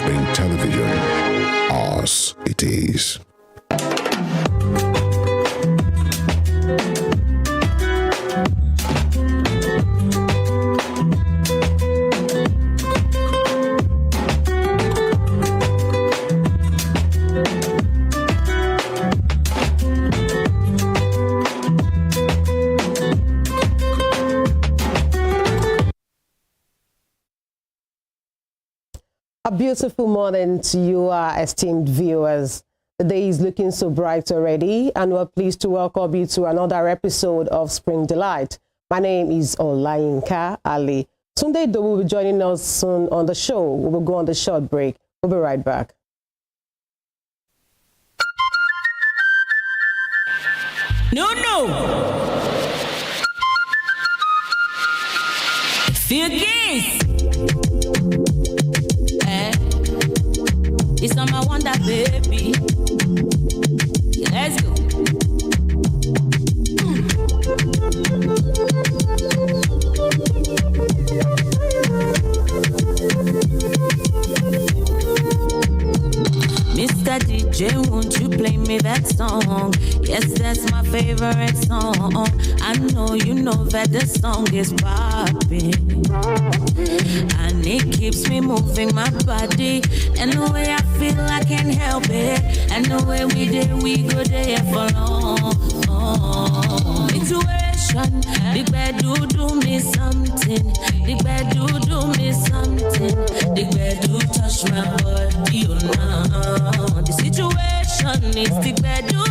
Spring Television. Ours it is. A beautiful morning to you, our esteemed viewers. The day is looking so bright already, and we're pleased to welcome you to another episode of Spring Delight. My name is Olayinka Ali. Tunde Do will be joining us soon on the show. We will go on the short break. We'll be right back. No. Feel this. It's on my wonder, baby. Let's go. Mr. DJ, won't you play me that song? Yes, that's my favorite song. I know you know that the song is popping, and it keeps me moving my body. And the way I feel, I can't help it. And the way we go there for long. Intuition, the bed do me something. The bed do me something. The bed do touch my body, you know. The situation is the bed do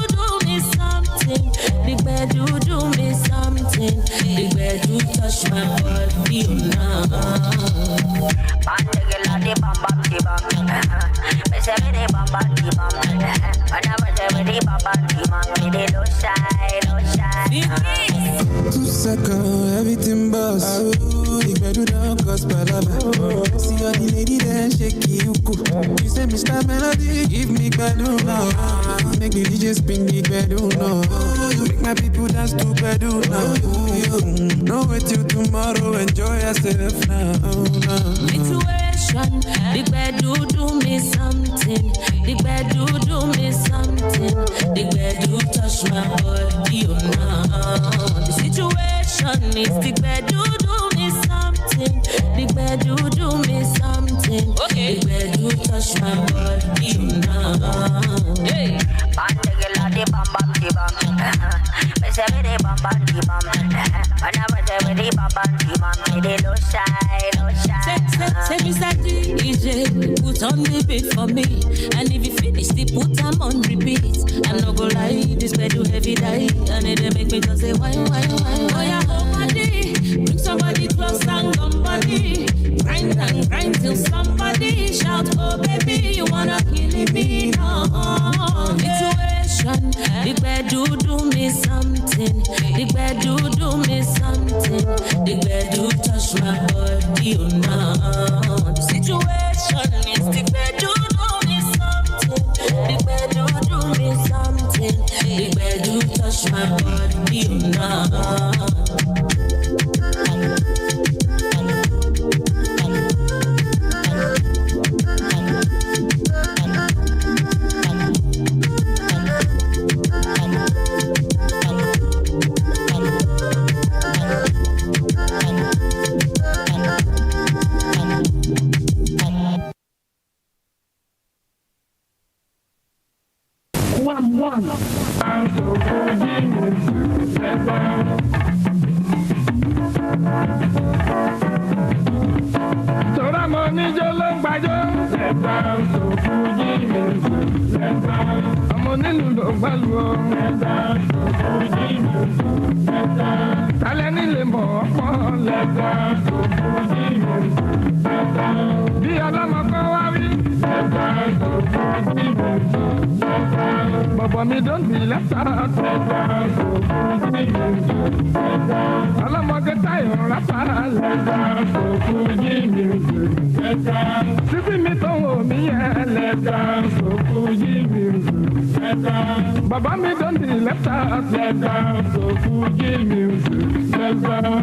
me something. The bed do me something. The bed do touch my body, you know. Everything buzz. The bedroom don't cost palava. See all the lady there shake you. You say Mr. Melody, give me bedroom now. Make the DJ spin the bedroom now. Make my people dance to bedroom now. No wait till tomorrow, enjoy yourself now. Situation, the bed do me something. The bed do me something. The bed do touch my body, you know. The situation is the bed do me something. The bed do me something. Okay. The bed do touch my body, you know. Hey. Say Mr. DJ, put on the beat for me. And if you finish the put them on repeat. I'm not gonna lie, this bed do heavy die. And it make me just say why. Oh yeah, oh body, bring somebody close and somebody. Grind and grind till somebody shout, oh baby, you wanna kill me now. Situation, the bed do me something. The bed do me something. The bed do touch my body, you know. The situation is the bed do me something. The bed do me something. The bed do touch my body, you know. Baba, me don't be left out. I'm a good time, Rapper. Sipping me to me, let down. Baba, me don't be left out. Let down. So Fuji music, let down.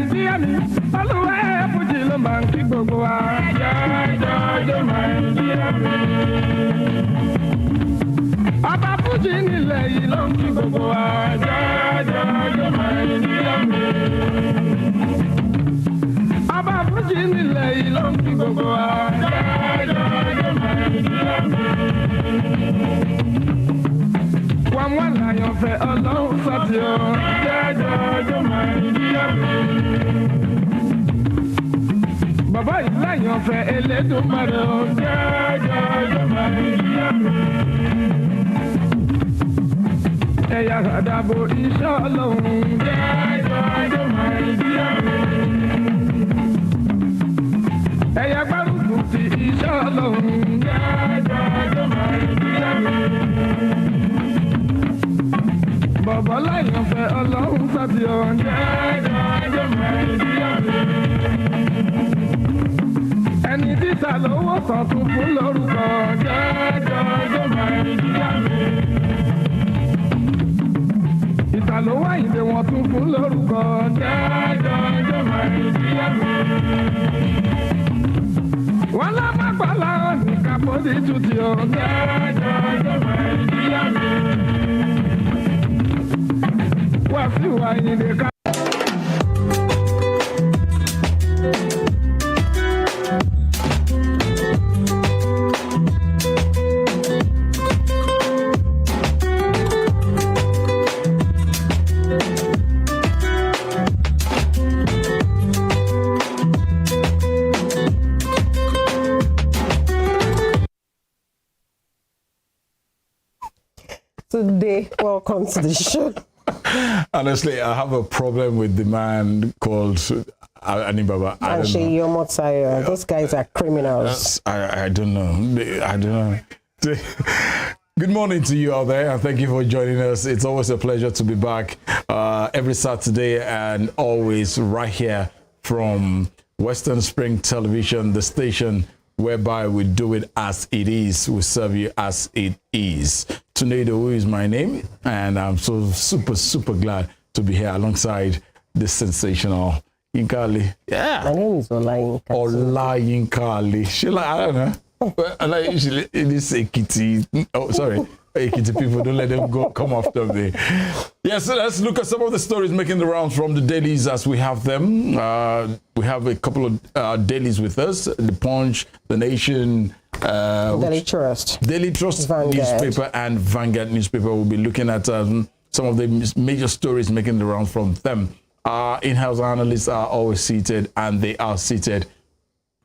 ìdíyà mi olúwa fújì ló máa ń kí gbogbo wa jọjọjọ máa ń ìdíyà mi. Ọba fújì nílẹ̀ yìí ló ń kí gbogbo wa jọjọjọ máa ń ìdíyà mi. Ọba fújì nílẹ̀ yìí ló ń kí gbogbo wa jọjọjọ máa ń ìdíyà mi. Wọ́n láyọ̀ fẹ́ ọlọ́run sọ́tì ọ́ jọjọjọ máa ń ìdíyà mi. Bàbá yìí láyọ̀ fẹ́ Elédùmarè ọ́ jọjọjọ máa ń ìdíyà mi. Ẹ̀yà àdàbò iṣẹ́ ọlọ́run jọjọjọ máa ń ìdíyà mi. Ẹ̀yà gbárùkù ti iṣẹ́ ọlọ́run jọjọjọ máa ń ìdíyà mi. Bàbá láyọ̀ fẹ́ ọlọ́run sábì ọ́ jọjọjọ máa ń ìdíyà mi. Ẹni títà lówó sọ̀tún fún lórúkọ jọjọjọ máa ń ìdíyà mi. Ìtàlówó àyìnlé wọn tún fún lórúkọ jọjọjọ máa ń ìdíyà mi. Wọ́n lá má gbàlá ọ̀nì kápọ́dé tutù ọ́ jọjọjọ máa ń ìdíyà mi. Wá sí àyìnlé ká. Today, welcome to the show. Honestly, I have a problem with the man called Anibaba. And Sheyi Omotayo. Those guys are criminals. I don't know. I don't know. Good morning to you out there, and thank you for joining us. It's always a pleasure to be back every Saturday and always right here from Western Spring Television, the station whereby we do it as it is. We serve you as it is. Tornado is my name, and I'm so super glad to be here alongside this sensational Yinka Ali. Yeah. My name is Olayinka. Olayinka Ali. I don't know. Like usually it is Ekiti. Oh, sorry. Ekiti people, don't let them come after me. Yeah, so let's look at some of the stories making the rounds from the dailies as we have them. We have a couple of dailies with us. The Punch, The Nation, Daily Trust. Daily Trust Vanguard. newspaper and Vanguard newspaper. We'll be looking at some of the major stories making the rounds from them. Our in-house analysts are always seated, and they are seated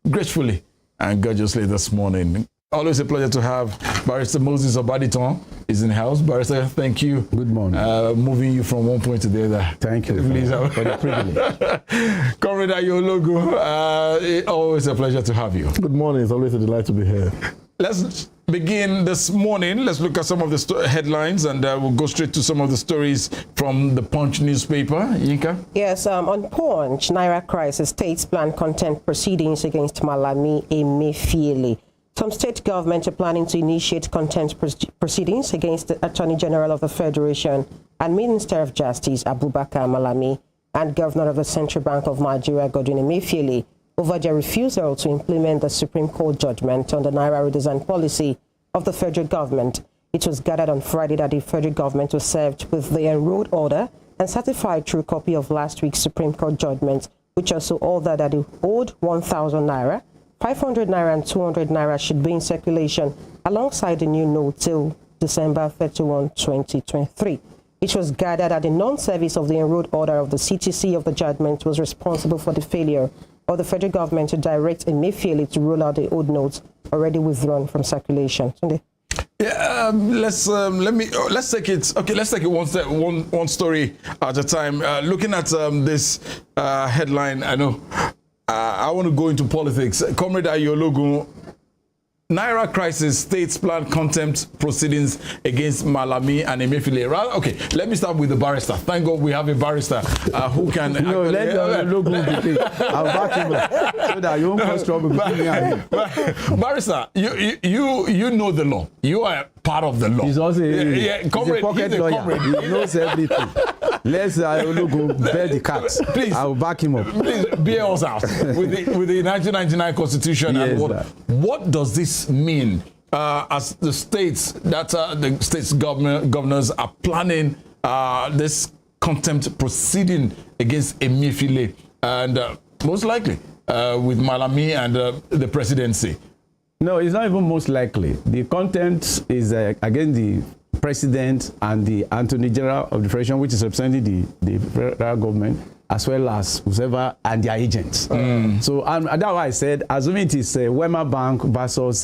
gracefully and gorgeously this morning. Always a pleasure to have Barrister Moses Obaditon is in the house. Barrister, thank you. Good morning. Moving you from one point to the other. Thank you Please, for the privilege. Comrade Ayologo, always a pleasure to have you. Good morning. It's always a delight to be here. Let's begin this morning. Let's look at some of the headlines, and we'll go straight to some of the stories from the Punch newspaper. Yinka? Yes, on Punch, Naira crisis, states plan contempt proceedings against Malami Emefiele. Some state governments are planning to initiate contempt proceedings against the Attorney General of the Federation and Minister of Justice, Abubakar Malami, and Governor of the Central Bank of Nigeria, Godwin Emefiele, over their refusal to implement the Supreme Court judgment on the Naira redesign policy of the federal government. It was gathered on Friday that the federal government was served with the enrolled order and certified true copy of last week's Supreme Court judgment, which also ordered that the old 1,000 Naira, 500 Naira and 200 Naira should be in circulation alongside the new note till December 31, 2023. It was gathered that the non-service of the enrolled order of the CTC of the judgment was responsible for the failure of the federal government to direct Emefiele to roll out the old notes already withdrawn from circulation. Sunday. Yeah, let's take it. Okay, let's take it one story at a time. Looking at this headline, I know I want to go into politics. Comrade Ayologo, Naira crisis, states plan contempt proceedings against Malami and Emefiele. Okay, let me start with the barrister. Thank God we have a barrister who can. No, let Ayologo be. I'll back him up so that you won't cause trouble between me and him. Barrister, you know the law. You are part of the law. He's also he's a pocket lawyer. He knows everything. Let's go bear the cat. Please, I will back him up. Please bear us out with the 1999 Constitution. Yes, and what does this mean as the states that the states governors are planning this contempt proceeding against Emefiele and most likely with Malami and the presidency? No, it's not even most likely. The contempt is against the president and the Attorney General of the Federation, which is representing the federal government, as well as whoever and their agents. So that's why I said, assuming it is Wema Bank versus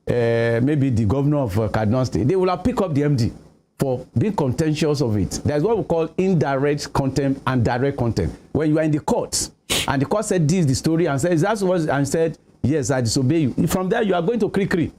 maybe the governor of Kaduna State, they will have picked up the MD for being contentious of it. There's what we call indirect contempt and direct contempt. When you are in the court, and the court said this is the story, and said that's what, and said yes, I disobey you. From there, you are going to cri-cri.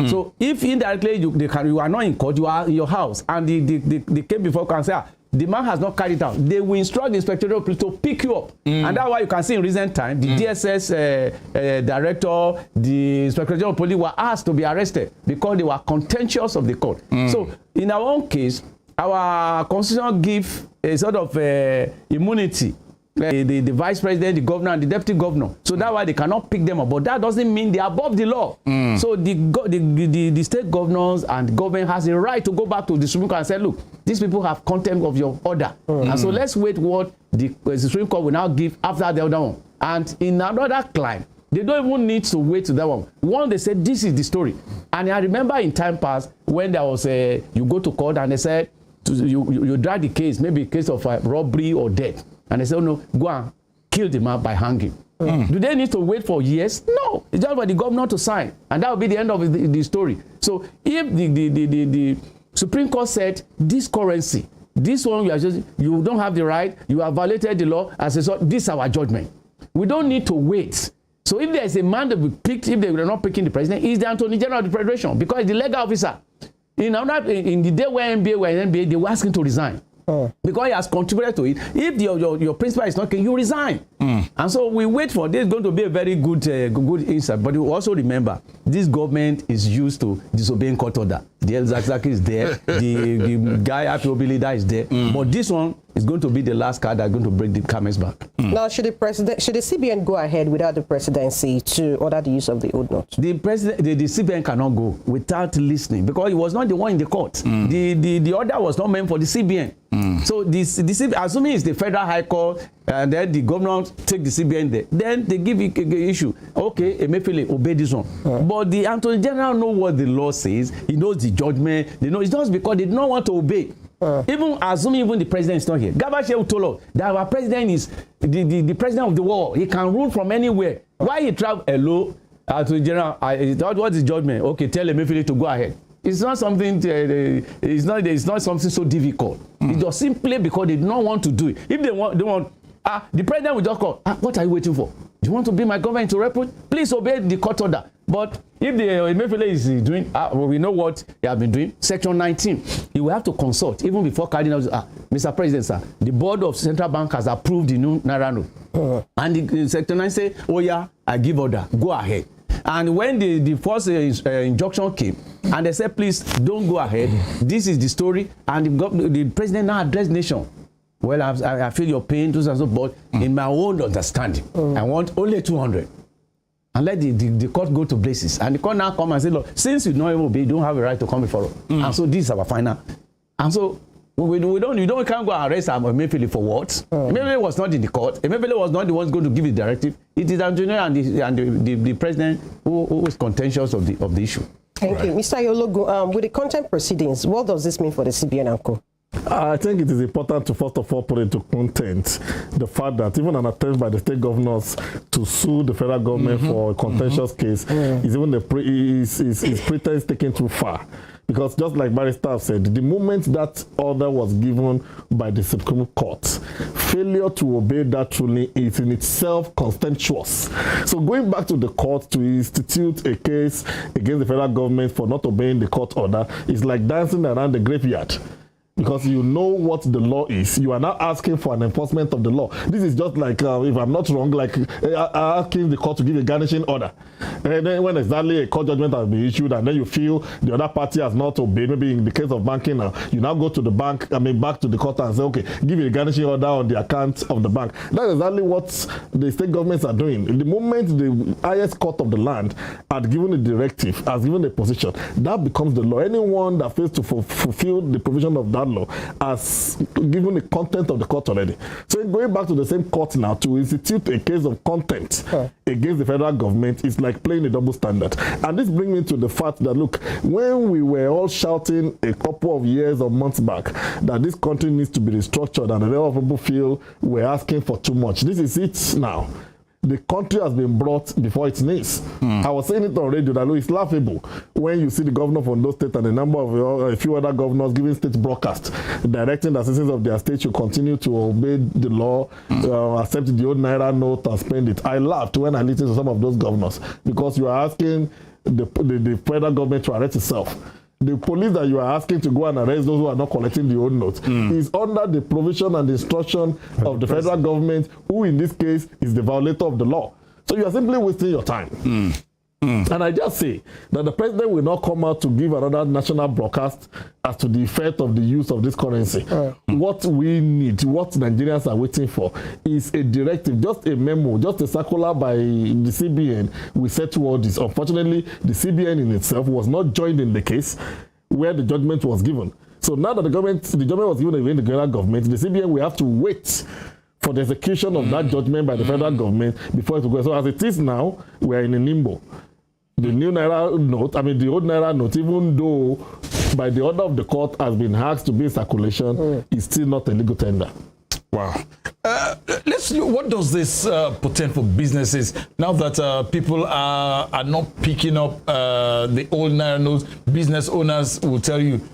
So if indirectly you are not in court, you are in your house, and they came before can say, the man has not carried out, they will instruct the inspector police to pick you up. And that's why you can see in recent time, the DSS director, the inspector of police were asked to be arrested because they were contentious of the court. So in our own case, our constitution gives a sort of immunity. The vice president, the governor, and the deputy governor. So that's why they cannot pick them up. But that doesn't mean they are above the law. So the state governors and the government has a right to go back to the Supreme Court and say, look, these people have contempt of your order. And so let's wait what the Supreme Court will now give after the other one. And in another climb, they don't even need to wait to that one. One, they said, this is the story. And I remember in time past when there was you go to court and they said, you drag the case, maybe a case of robbery or death. And they say, oh no, go and kill the man by hanging. Do they need to wait for years? No. It's just for the governor to sign. And that will be the end of the story. So if the Supreme Court said this currency, this one you don't have the right, you have violated the law, as a result, this is our judgment. We don't need to wait. So if there is a man that we picked, if they were not picking the president, he's the Attorney General of the Federation because he's the legal officer. In the day where NBA were in NBA, they were asking to resign. Because he has contributed to it. If your principal is not king, you resign. And so we wait for this. It's going to be a very good insight. But you also remember, this government is used to disobeying court order. The El Zakzaki is there. the guy IPOB leader is there. But this one is going to be the last card that's going to break the camel's back. Now, should the CBN go ahead without the presidency to order the use of the old notes? The CBN cannot go without listening because he was not the one in the court. The order was not meant for the CBN. So assuming it's the Federal High Court and then the governor take the CBN there, then they give it issue. Okay, Emefiele obey this one. But the Attorney General knows what the law says. He knows the judgment. They know it's just because they do not want to obey. Even assuming the president is not here. Garba Shehu told us that our president is the president of the world. He can rule from anywhere. Why he travel? Hello, Attorney General. What is judgment? Okay, tell Emefiele to go ahead. It's not something. It's not something so difficult. It's just simply because they do not want to do it. If they want, the president will just call. What are you waiting for? Do you want to be my government to report? Please obey the court order. But if the Emefiele is doing, we know what he has been doing. Section 19, he will have to consult even before Cardinal. Mr. President, sir, the board of central bank has approved the new Naira note. And the Section 9 say, oh yeah, I give order, go ahead. And when the first injunction came, and they said, please don't go ahead. This is the story. And the president now addressed the nation. Well, I feel your pain, but in my own understanding, I want only 200. And let the court go to places. And the court now come and say, look, since you don't even obey, you don't have a right to come before us. And so this is our final. And so we can't go and arrest Emefiele for what? Emefiele was not in the court. Emefiele was not the one going to give the directive. It is the engineer and the president who is contentious of the issue. Thank you. Mr. Yologun, with the contempt proceedings, what does this mean for the CBN and Co? I think it is important to first of all put into context the fact that even an attempt by the state governors to sue the federal government for a contentious case is even is pretense taken too far. Because just like Barrister said, the moment that order was given by the Supreme Court, failure to obey that ruling is in itself contemptuous. So going back to the court to institute a case against the federal government for not obeying the court order is like dancing around the graveyard. Because you know what the law is. You are now asking for an enforcement of the law. This is just like, if I'm not wrong, like asking the court to give a garnishing order. And then when exactly a court judgment has been issued, and then you feel the other party has not obeyed, maybe in the case of banking now, you now go to the bank, back to the court and say, okay, give you a garnishing order on the account of the bank. That's exactly what the state governments are doing. In the moment the highest court of the land had given a directive, has given a position, that becomes the law. Anyone that fails to fulfill the provision of that law has given the content of the court already. So going back to the same court now to institute a case of contempt against the federal government is like playing a double standard. And this brings me to the fact that, look, when we were all shouting a couple of years or months back that this country needs to be restructured and a lot of people feel we're asking for too much, this is it now. The country has been brought before its knees. I was saying it on radio that it's laughable when you see the governor of Ondo State and a number of a few other governors giving state broadcasts, directing the citizens of their state to continue to obey the law, accept the old Naira note and spend it. I laughed when I listened to some of those governors because you are asking the federal government to arrest itself. The police that you are asking to go and arrest those who are not collecting the old notes is under the provision and instruction of the federal government, who in this case is the violator of the law. So you are simply wasting your time. And I just say that the president will not come out to give another national broadcast as to the effect of the use of this currency. What we need, what Nigerians are waiting for, is a directive, just a memo, just a circular by the CBN. We said to all this. Unfortunately, the CBN in itself was not joined in the case where the judgment was given. So now that the judgment was given against the federal government, the CBN will have to wait for the execution of that judgment by the federal government before it will go. So as it is now, we are in a limbo. The new Naira note, the old Naira note, even though by the order of the court has been asked to be in circulation, is still not a legal tender. Wow. Let's look, what does this portend for businesses now that people are not picking up the old Naira notes? Business owners will tell you,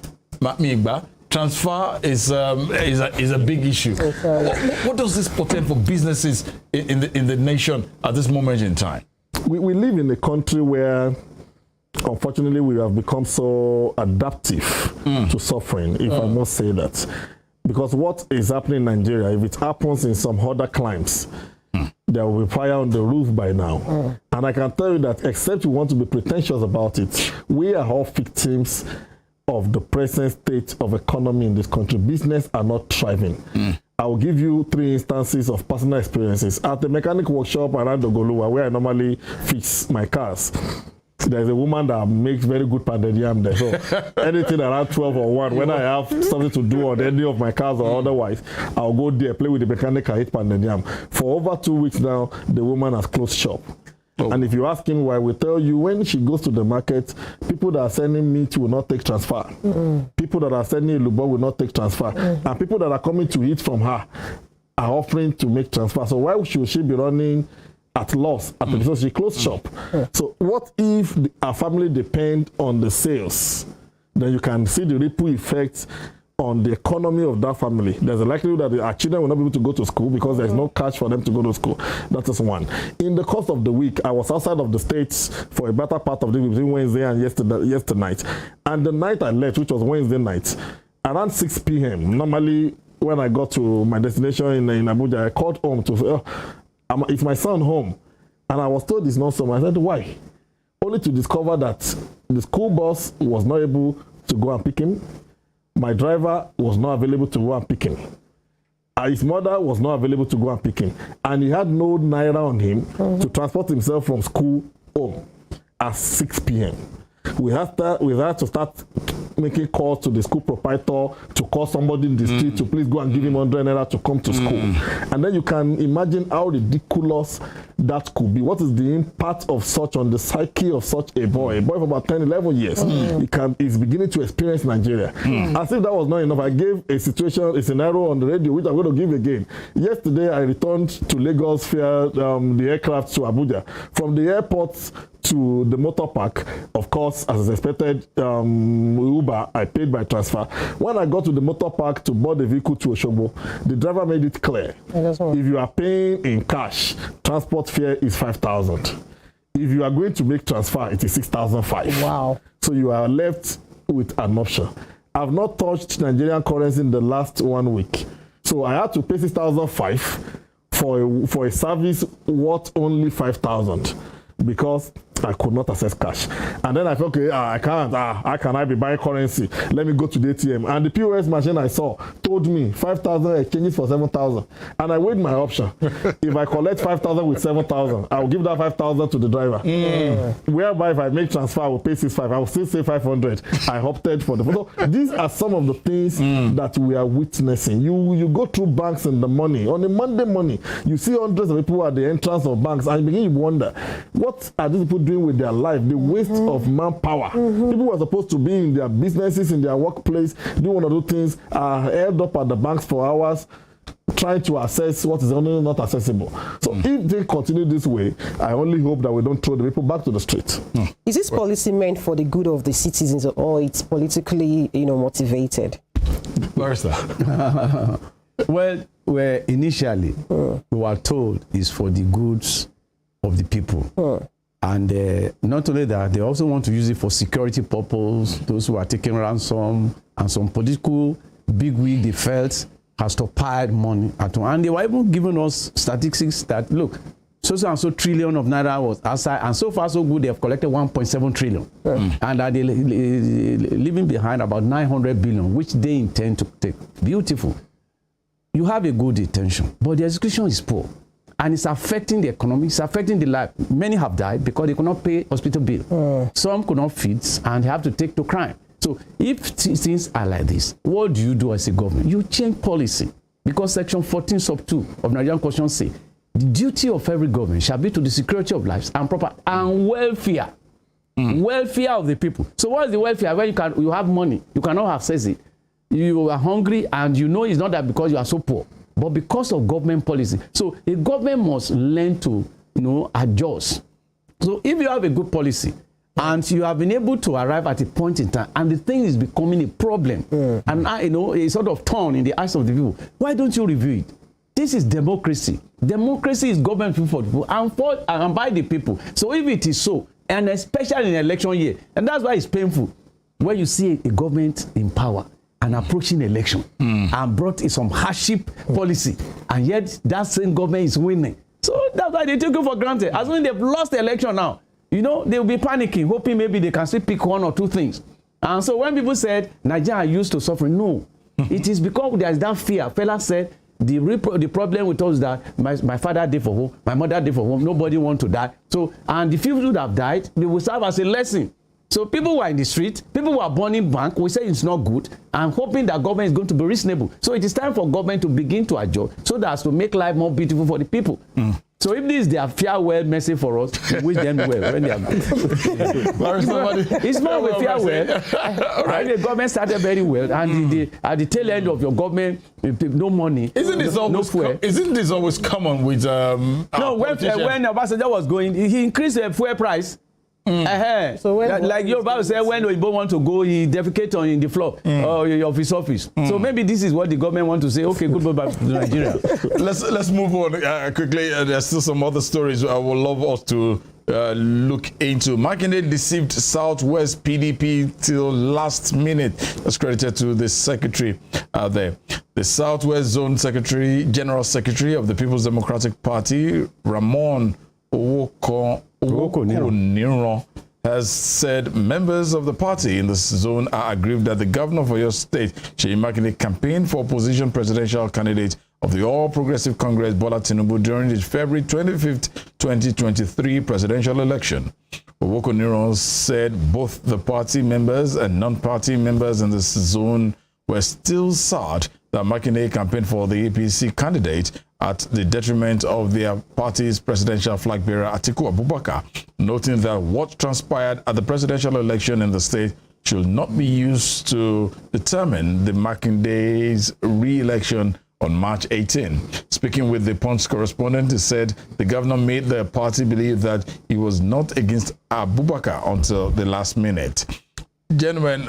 transfer is a big issue. What does this portend for businesses in the nation at this moment in time? We live in a country where, unfortunately, we have become so adaptive to suffering, if I must say that. Because what is happening in Nigeria, if it happens in some other climes, there will be fire on the roof by now. And I can tell you that, except you want to be pretentious about it, we are all victims of the present state of economy in this country. Business are not thriving. I will give you 3 instances of personal experiences. At the mechanic workshop around Ogoluwa, where I normally fix my cars, there's a woman that makes very good pounded yam there. So anything around 12 or 1, when I have something to do on any of my cars or otherwise, I'll go there, play with the mechanic, and eat pounded yam. For over 2 weeks now, the woman has closed shop. And if you ask him why, we tell you when she goes to the market, people that are sending meat will not take transfer. People that are sending lubo will not take transfer. And people that are coming to eat from her are offering to make transfer. So why should she be running at loss? So she closed shop. So what if our family depend on the sales? Then you can see the ripple effects on the economy of that family. There's a likelihood that our children will not be able to go to school because there's no cash for them to go to school. That is one. In the course of the week, I was outside of the States for a better part of the week, between Wednesday and yesterday night. And the night I left, which was Wednesday night, around 6 p.m., normally when I got to my destination in Abuja, I called home to say, is my son home? And I was told it's not so. I said, why? Only to discover that the school bus was not able to go and pick him. My driver was not available to go and pick him. His mother was not available to go and pick him. And he had no Naira on him to transport himself from school home at 6 p.m. We had to start making calls to the school proprietor to call somebody in the street to please go and give him 100 Naira to come to school. And then you can imagine how ridiculous that could be. What is the impact of such on the psyche of such a boy? A boy of about 10, 11 years. He's beginning to experience Nigeria. As if that was not enough, I gave a scenario on the radio, which I'm going to give again. Yesterday, I returned to Lagos via the aircraft to Abuja. From the airport to the motor park, of course, as expected, Uber, I paid by transfer. When I got to the motor park to board the vehicle to Osogbo, the driver made it clear. If you are paying in cash, transport fare is 5,000. If you are going to make transfer, it is 6,500. Wow. So you are left with an option. I've not touched Nigerian currency in the last 1 week. So I had to pay 6,500 for a service worth only 5,000. Because I could not access cash. And then I thought, okay, I can't. How can I be buying currency? Let me go to the ATM. And the POS machine I saw told me 5,000 exchanges for 7,000. And I weighed my option. If I collect 5,000 with 7,000, I will give that 5,000 to the driver. Whereby if I make transfer, I will pay 6,500. I will still say 500. I opted for the. So these are some of the things that we are witnessing. You go through banks and the money. On a Monday morning, you see hundreds of people at the entrance of banks, and you begin to wonder, what are these people doing with their life? The waste of manpower. People who are supposed to be in their businesses, in their workplace, do one or two things, are held up at the banks for hours, trying to assess what is only not accessible. So if they continue this way, I only hope that we don't throw the people back to the street. Is this policy meant for the good of the citizens, or it's politically, motivated? Where is that? Well, initially we were told it's for the goods of the people. And not only that, they also want to use it for security purposes. Those who are taking ransom, and some political bigwig they felt has stockpiled money at home. And they were even giving us statistics that, look, so and so trillion of naira was outside, and so far so good, they have collected 1.7 trillion. And are they leaving behind about 900 billion, which they intend to take. Beautiful. You have a good intention, but the execution is poor. And it's affecting the economy, it's affecting the life. Many have died because they could not pay hospital bill. Some could not feed, and they have to take to crime. So if things are like this, what do you do as a government? You change policy, because Section 14 sub 2 of Nigerian Constitution says the duty of every government shall be to the security of lives and proper and welfare. Welfare of the people. So what is the welfare? When you have money, you cannot access it. You are hungry, and you know it's not that because you are so poor, but because of government policy. So a government must learn to, adjust. So if you have a good policy, and you have been able to arrive at a point in time, and the thing is becoming a problem, and a sort of thorn in the eyes of the people, why don't you review it? This is democracy. Democracy is government for the people and by the people. So if it is so, and especially in election year, and that's why it's painful when you see a government in power and approaching election and brought in some hardship policy, and yet that same government is winning. So that's why they take it for granted. As when they've lost the election now, they'll be panicking, hoping maybe they can still pick one or two things. And so when people said Nigeria are used to suffering, no, it is because there's that fear. Fella said the problem with us is that my father died for home, my mother died for home, nobody want to die. So, and the people who have died, they will serve as a lesson. So people who are in the street, people who are burning bank, we say it's not good, and hoping that government is going to be reasonable. So it is time for government to begin to adjust so that as to make life more beautiful for the people. So if this is their farewell message for us, we wish them well when they are good. It's not with farewell. Right. The government started very well, and at the tail end of your government, no money. Isn't this always common with no, when Obasanjo was going, he increased the fuel price. So like your Bible said, when Oyibo want to go, he defecate on in the floor of his office. So maybe this is what the government want to say. Okay, goodbye to Nigeria. Let's move on quickly. There's still some other stories I would love us to look into. Makinde deceived Southwest PDP till last minute. That's credited to the secretary there. The Southwest Zone Secretary, General Secretary of the People's Democratic Party, Ramon Owoko Niro, has said members of the party in this zone are aggrieved that the governor of your state, Seyi Makinde, campaigned for opposition presidential candidate of the All Progressive Congress, Bola Tinubu, during the February 25th, 2023 presidential election. Owoko Niro said both the party members and non-party members in this zone were still sad that Makinde campaigned for the APC candidate at the detriment of their party's presidential flag bearer, Atiku Abubakar, noting that what transpired at the presidential election in the state should not be used to determine the Makinde's re-election on March 18. Speaking with the Punch correspondent, he said the governor made the party believe that he was not against Abubakar until the last minute. Gentlemen,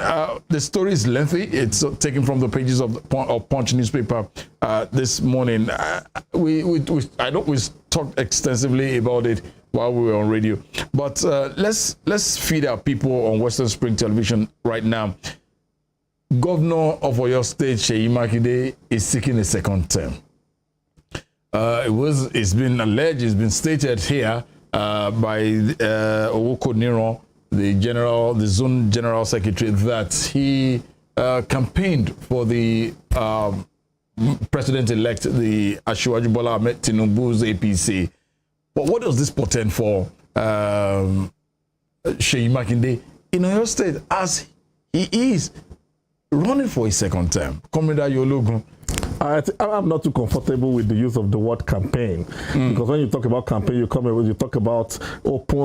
the story is lengthy. It's taken from the pages of Punch newspaper this morning. We talked extensively about it while we were on radio. But let's feed our people on Western Spring Television right now. Governor of Oyo State, Seyi Makinde, is seeking a second term. It's been alleged, it's been stated here by Owoko Niro, the zone general secretary, that he campaigned for the president-elect, the Asiwaju Bola Ahmed Tinubu's APC. But what does this portend for Seyi Makinde in Oyo State, as he is running for his second term? Comrade Ayologun. I'm not too comfortable with the use of the word campaign, because when you talk about campaign, you talk about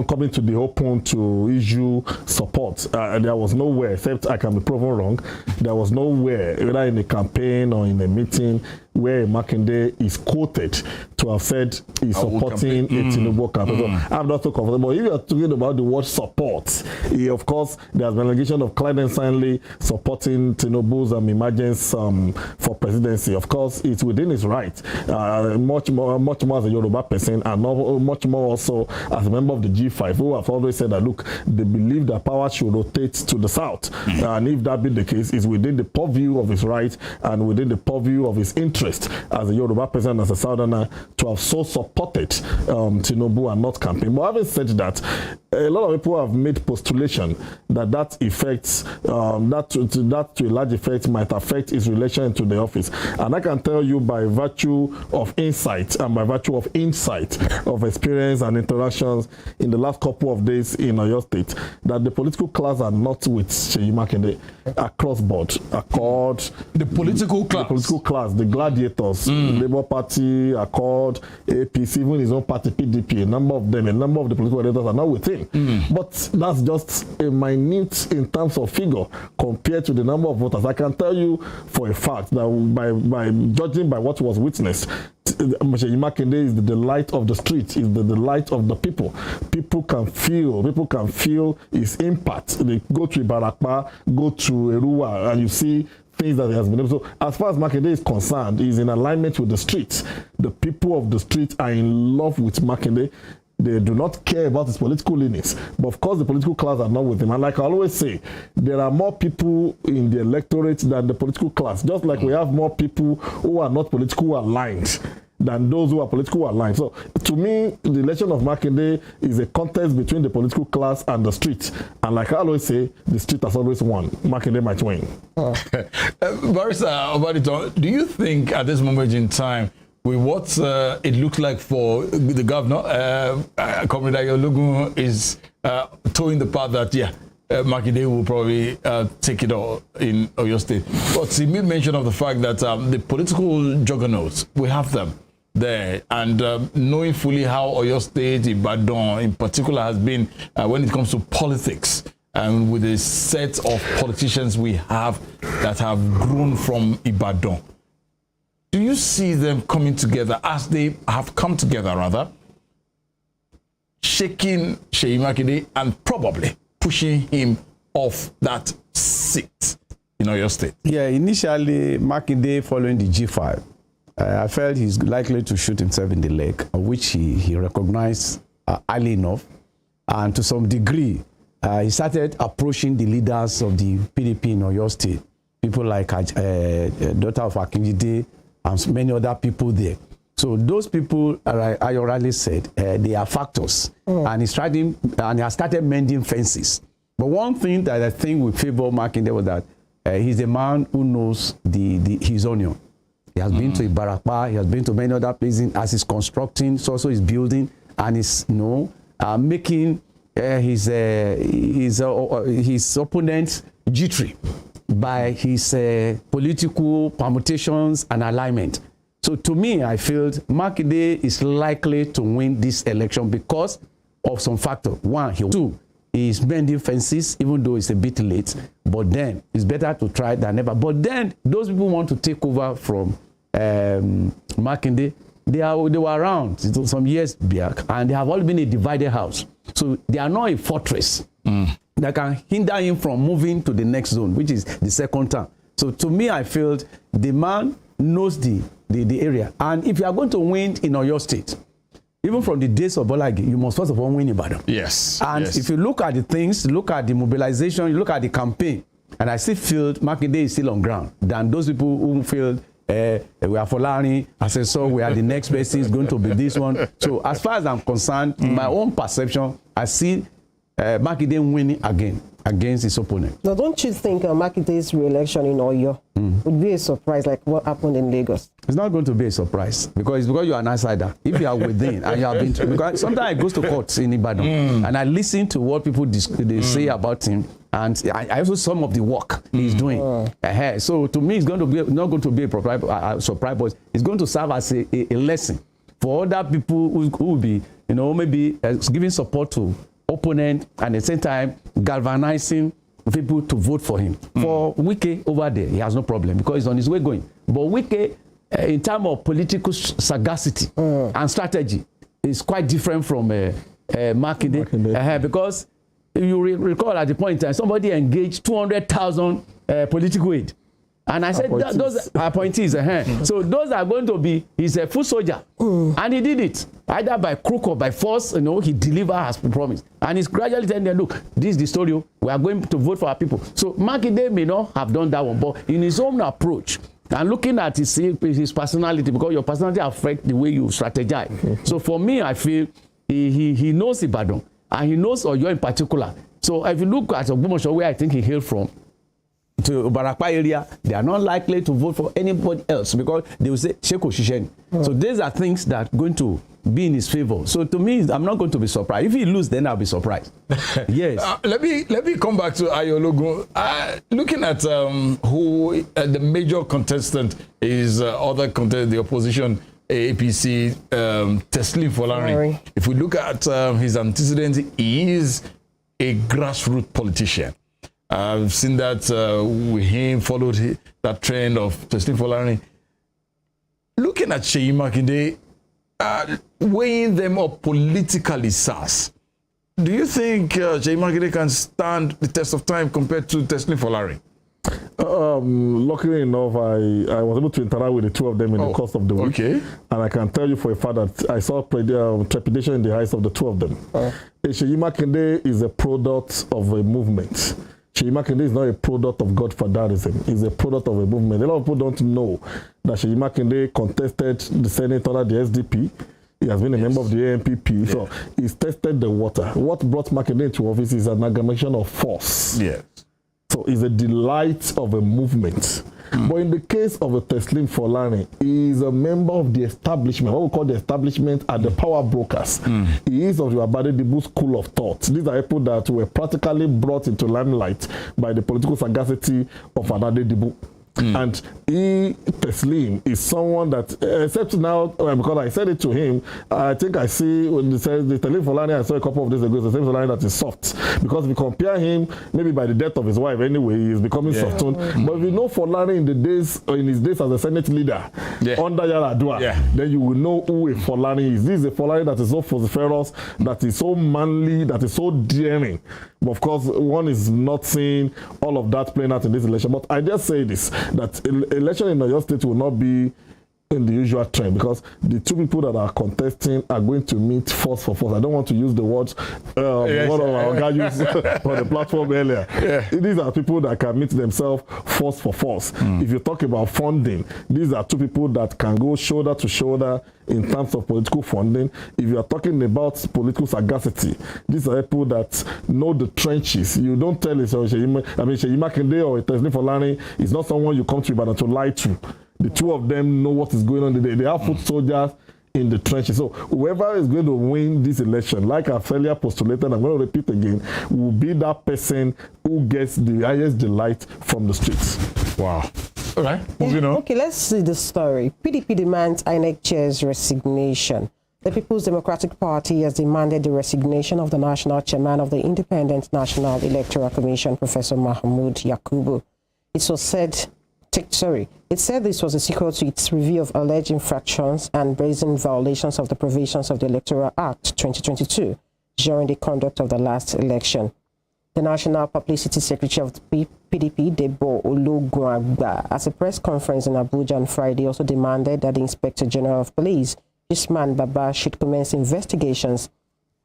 coming to the open to issue support. There was nowhere, except I can be proven wrong, there was nowhere, whether in a campaign or in a meeting, where Makinde is quoted to have said he's supporting a Tinubu campaign. So I'm not so comfortable. If you are talking about the word support, of course, there's an allegation of Clyde Nsanli supporting Tinubu's emergence for presidency. Of course, it's within his right, much more as a Yoruba person, and much more also as a member of the G5, who have always said that, look, they believe that power should rotate to the south. And if that be the case, it's within the purview of his right and within the purview of his interest as a Yoruba person, as a Southerner, to have so supported Tinubu and not campaign. But having said that, a lot of people have made postulation that affects, that to a large effect might affect his relation to the office. And I can tell you by virtue of insight and by virtue of insight of experience and interactions in the last couple of days in Oyo State, that the political class are not with Seyi Makinde across board. Accord, the political class, the gladiators, Labour Party, Accord, APC, even his own party, PDP, a number of the political gladiators are not with him. But that's just a minute in terms of figure compared to the number of voters. I can tell you for a fact that by judging by what was witnessed, Seyi Makinde is the delight of the street, is the delight of the people. People can feel his impact. They go to Ibarakpa, go to Erua, and you see things that he has been able to. So as far as Makinde is concerned, he's in alignment with the streets. The people of the street are in love with Makinde. They do not care about his political leanings. But of course, the political class are not with him. And like I always say, there are more people in the electorate than the political class. Just like we have more people who are not politically aligned than those who are politically aligned. So to me, the election of Makinde is a contest between the political class and the street. And like I always say, the street has always won. Makinde might win. Barrister Obadito, do you think at this moment in time, with what it looks like for the governor, Comrade Ayologun is towing the path that, Makinde will probably take it all in Oyo State. But he made mention of the fact that the political juggernauts, we have them there, and knowing fully how Oyo State, Ibadan in particular, has been when it comes to politics, and with the set of politicians we have that have grown from Ibadan. Do you see them coming together, as they have come together, rather, shaking Seyi Makinde and probably pushing him off that seat in Oyo State? Yeah, initially, Makinde following the G5, I felt he's likely to shoot himself in the leg, which he recognized early enough. And to some degree, he started approaching the leaders of the PDP in Oyo State, people like daughter of Akinjide, and many other people there. So those people, I already said, they are factors. And he has started mending fences. But one thing that I think will favor Makinde was that he's a man who knows his onion. He has been to Ibarakpa, he has been to many other places as he's constructing, so also he's building, and he's making his opponents jittery by his political permutations and alignment. So to me, I feel Makinde is likely to win this election because of some factor. One, he is mending fences, even though it's a bit late, but then it's better to try than never. But then those people want to take over from Makinde. They were around some years back, and they have all been a divided house. So they are not a fortress that can hinder him from moving to the next zone, which is the second term. So to me, I feel the man knows the area. And if you are going to win in Oyo State, even from the days of Bolagi, you must first of all win Ibadan. Yes. And if you look at the things, look at the mobilization, you look at the campaign, and I still feel Makinde is still on ground than those people who feel we are Folani. I said, so we are the next person is going to be this one. So as far as I'm concerned, in my own perception, I see Makinde winning again against his opponent. Now, don't you think Makinde's re-election in Oyo would be a surprise like what happened in Lagos? It's not going to be a surprise because you're an outsider. If you are within and you have been, because sometimes I go to courts in Ibadan and I listen to what people they say about him, and I also some of the work he's doing. So to me, it's going to be not going to be a surprise, but it's going to serve as a lesson for other people who will be, maybe giving support to opponent and at the same time galvanizing people to vote for him. For Wike over there, he has no problem because he's on his way going. But Wike, in terms of political sagacity and strategy, is quite different from Makinde. Because you recall at the point in time, somebody engaged 200,000 political aid. And I said, those appointees, so those are going to be, he's a full soldier. And he did it, either by crook or by force, he delivered as promised. And he's gradually telling them, look, this is the story, we are going to vote for our people. So Makinde may not have done that one, but in his own approach, and looking at his personality, because your personality affects the way you strategize. So for me, I feel he knows Ibadan, and he knows Oyo in particular. So if you look at Ogbomoso, where I think he hailed from, to Barakpa area, they are not likely to vote for anybody else because they will say Sheku Shisheni. So these are things that are going to be in his favor. So to me, I'm not going to be surprised. If he loses, then I'll be surprised. Yes. Let me come back to Ayologun. Looking at who the major contestant is, other contestant, the opposition APC, Teslim Folarin. If we look at his antecedents, he is a grassroots politician. I've seen that with him, followed that trend of Teslim Folarin. Looking at Seyi Makinde, weighing them up politically, SARS, do you think Seyi Makinde can stand the test of time compared to Teslim Folarin? Luckily enough, I was able to interact with the two of them in the course of the week. And I can tell you for a fact that I saw trepidation in the eyes of the two of them. Seyi Makinde is a product of a movement. Seyi Makinde is not a product of godfatherism. He's a product of a movement. A lot of people don't know that Seyi Makinde contested the Senate under the SDP. He has been a member of the ANPP. So he's tested the water. What brought Makinde into office is an amalgamation of force. So it's a delight of a movement. But in the case of a Teslim Folarin, he is a member of the establishment. What we call the establishment are the power brokers. He is of the Abadedibu school of thought. These are people that were practically brought into limelight by the political sagacity of Abadedibu. And Teslim is someone that, except now, because I said it to him, I think I see when the Teslim Folarin I saw a couple of days ago, the Teslim Folarin that is soft. Because if you compare him, maybe by the death of his wife anyway, he is becoming soft. But if you know Folarin in his days as a Senate leader, under Yaradua, then you will know who a Folarin is. This is a Folarin that is so vociferous, that is so manly, that is so daring. But of course, one is not seeing all of that playing out in this election. But I just say this, that election in Oyo State will not be in the usual trend because the two people that are contesting are going to meet force for force. I don't want to use the words one of our guys used on the platform earlier. These are people that can meet themselves force for force. If you talk about funding, these are two people that can go shoulder to shoulder in terms of political funding. If you are talking about political sagacity, these are people that know the trenches. You don't tell Seyi Makinde or Teslim Folarin is not someone you come to Ibadan to lie to. The two of them know what is going on. They have foot soldiers in the trenches. So whoever is going to win this election, like I've earlier postulated, I'm going to repeat again, will be that person who gets the highest delight from the streets. Wow. All right, moving on. Okay, let's see the story. PDP demands INEC chair's resignation. The People's Democratic Party has demanded the resignation of the national chairman of the Independent National Electoral Commission, Professor Mahmood Yakubu. It said this was a sequel to its review of alleged infractions and brazen violations of the provisions of the Electoral Act 2022 during the conduct of the last election. The National Publicity Secretary of the PDP, Debo Olugunagba, at a press conference in Abuja on Friday, also demanded that the Inspector General of Police, Usman Baba, should commence investigations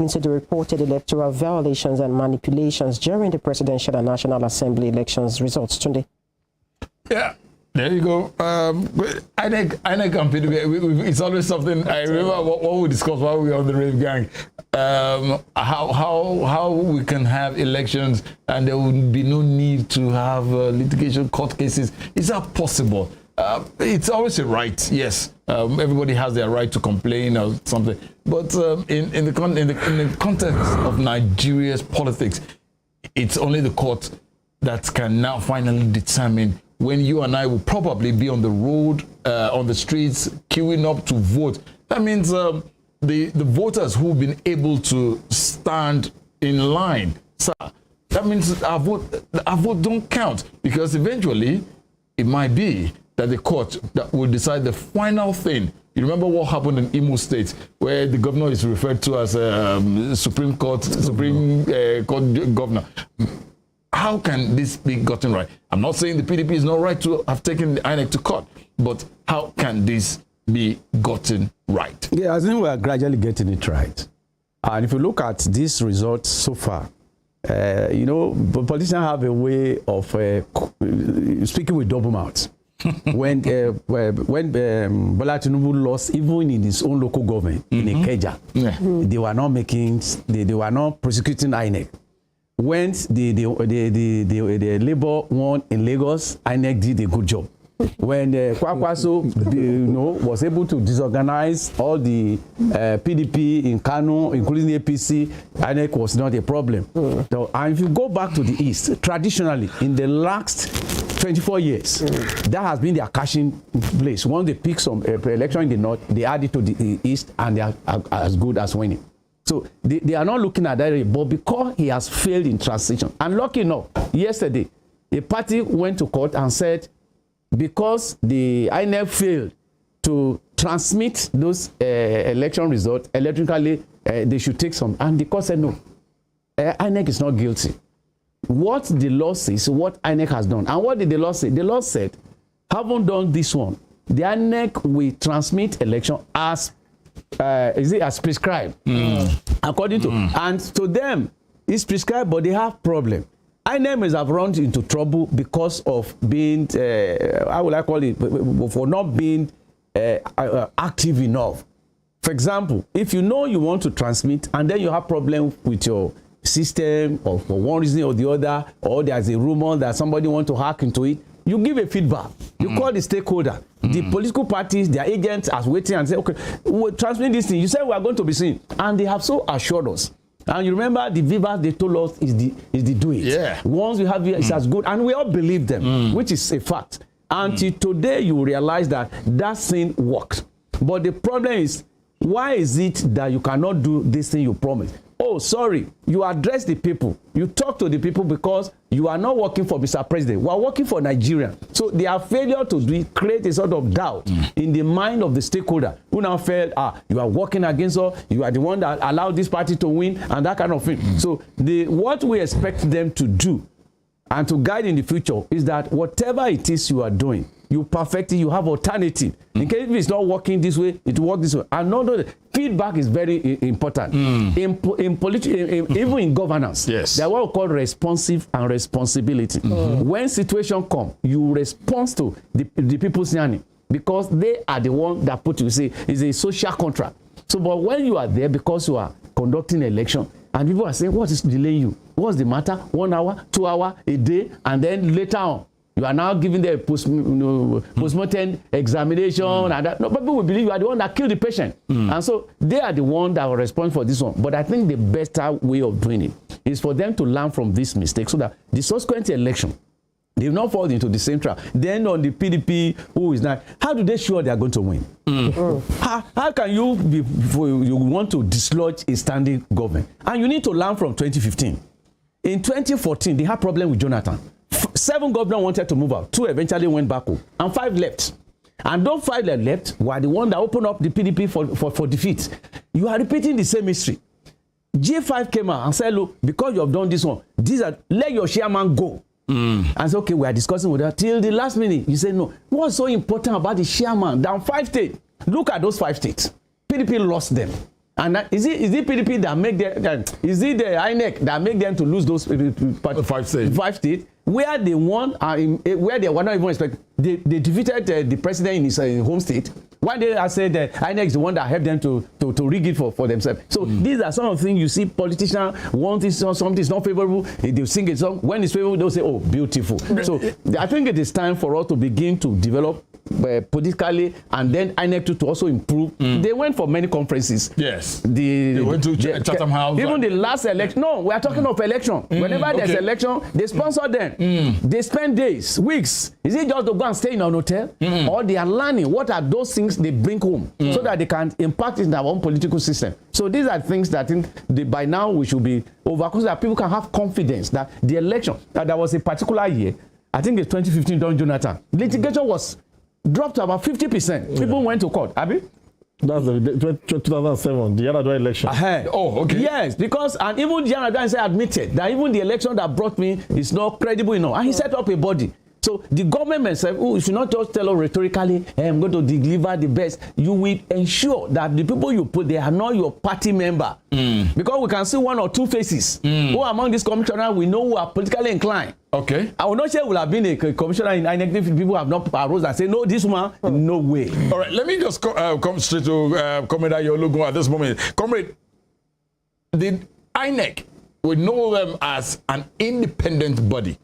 into the reported electoral violations and manipulations during the Presidential and National Assembly elections results. Tunde. Yeah. There you go. INEC and PDP, it's always something. I remember what we discussed while we were on the Rave Gang. How we can have elections and there would be no need to have litigation court cases. Is that possible? It's always a right. Yes, everybody has their right to complain or something. But in the context of Nigeria's politics, it's only the court that can now finally determine when you and I will probably be on the road, on the streets, queuing up to vote. That means the voters who've been able to stand in line, sir, that means our vote don't count, because eventually it might be that the court that will decide the final thing. You remember what happened in Imo State, where the governor is referred to as Supreme Court governor. How can this be gotten right? I'm not saying the PDP is not right to have taken the INEC to court, but how can this be gotten right? Yeah, I think we are gradually getting it right. And if you look at these results so far, politicians have a way of speaking with double mouths. when Bola Tinubu lost, even in his own local government, in Ikeja, they were not they were not prosecuting INEC. When the Labour won in Lagos, INEC did a good job. When Kwakwaso was able to disorganize all the PDP in Kano, including the APC, INEC was not a problem. So, and if you go back to the East, traditionally, in the last 24 years, that has been their cashing place. Once they pick some election in the North, they add it to the East, and they are as good as winning. So they are not looking at that, but because he has failed in transition. And lucky enough, yesterday, a party went to court and said, because the INEC failed to transmit those election results electronically, they should take some. And the court said, no, INEC is not guilty. What the law says, what INEC has done. And what did the law say? The law said, haven't done this one, the INEC will transmit election as as prescribed, according to, and to them, it's prescribed, but they have problem. INEC have run into trouble because of being, how would I call it, for not being active enough. For example, if you know you want to transmit and then you have problem with your system, or for one reason or the other, or there's a rumor that somebody wants to hack into it, you give a feedback. You call the stakeholder. The political parties, their agents are waiting and say, okay, we'll transmit this thing. You say we are going to be seen. And they have so assured us. And you remember the Vivas they told us is the do it. Yeah. Once you have it, it's as good. And we all believe them, which is a fact. Until today, you realize that that thing worked. But the problem is, why is it that you cannot do this thing you promised? Oh, sorry, you address the people. You talk to the people because you are not working for Mr. President. We are working for Nigeria. So their failure to do it create a sort of doubt in the mind of the stakeholder who now felt, you are working against us, you are the one that allowed this party to win, and that kind of thing. So what we expect them to do and to guide in the future is that whatever it is you are doing, you perfect it, you have alternative. In case if it's not working this way, it will work this way. And no, feedback is very important. Even in governance, yes, there are what we call responsive and responsibility. When situation come, you respond to the people's yearning, because they are the one that put you, say, it's a social contract. So, but when you are there because you are conducting election, and people are saying, what is delaying you? What's the matter? 1 hour, 2 hours, a day, and then later on, you are now giving them post-mortem examination, and that. No, people will believe you are the one that killed the patient. And so they are the one that will respond for this one. But I think the better way of doing it is for them to learn from this mistake so that the subsequent election, they will not fall into the same trap. Then on the PDP, who is not, how do they sure they are going to win? How can you you want to dislodge a standing government? And you need to learn from 2015. In 2014, they had problem with Jonathan. 7 governors wanted to move out. 2 eventually went back home. And 5 left. And those 5 that left were the one that opened up the PDP for defeat. You are repeating the same history. G5 came out and said, look, because you have done this one, let your chairman go. And say, okay, we are discussing with that. Till the last minute, you say, no. What's so important about the chairman? Down 5 states. Look at those 5 states. PDP lost them. And is it PDP that make them, is it the INEC that make them to lose those 5 states? 5 states. Where they won, where they were not even expecting. they defeated the president in his home state. One day I said that INEC is the one that helped them to rig it for themselves. So these are some of the things you see politicians want this, something is not favorable, they'll sing a song. When it's favorable, they'll say, oh, beautiful. So I think it is time for us to begin to develop politically, and then INEC to also improve. They went for many conferences. Yes. They went to Chatham House. Even the last election. No, we are talking of election. Whenever there's election, they sponsor them. They spend days, weeks. Is it just to go and stay in an hotel? Or they are learning what are those things they bring home so that they can impact in our own political system. So these are things that I think by now we should be over, so that people can have confidence that the election, that there was a particular year, I think it's 2015, Don Jonathan, litigation was dropped to about 50%. People went to court. Abi? That's the 2007, the Yar'Adua election. Oh, okay. Yes, because, and even Yar'Adua admitted that even the election that brought me is not credible enough. And he set up a body. So the government said, oh, you should not just tell us rhetorically, hey, I'm going to deliver the best. You will ensure that the people you put there are not your party member. Because we can see one or two faces. Who among these commissioners we know who are politically inclined. Okay. I will not say will have been a commissioner in INEC if people have not arose and say, no, this one, no way. All right, let me just come straight to Comrade Ayologun at this moment. Comrade, the INEC, we know them as an independent body.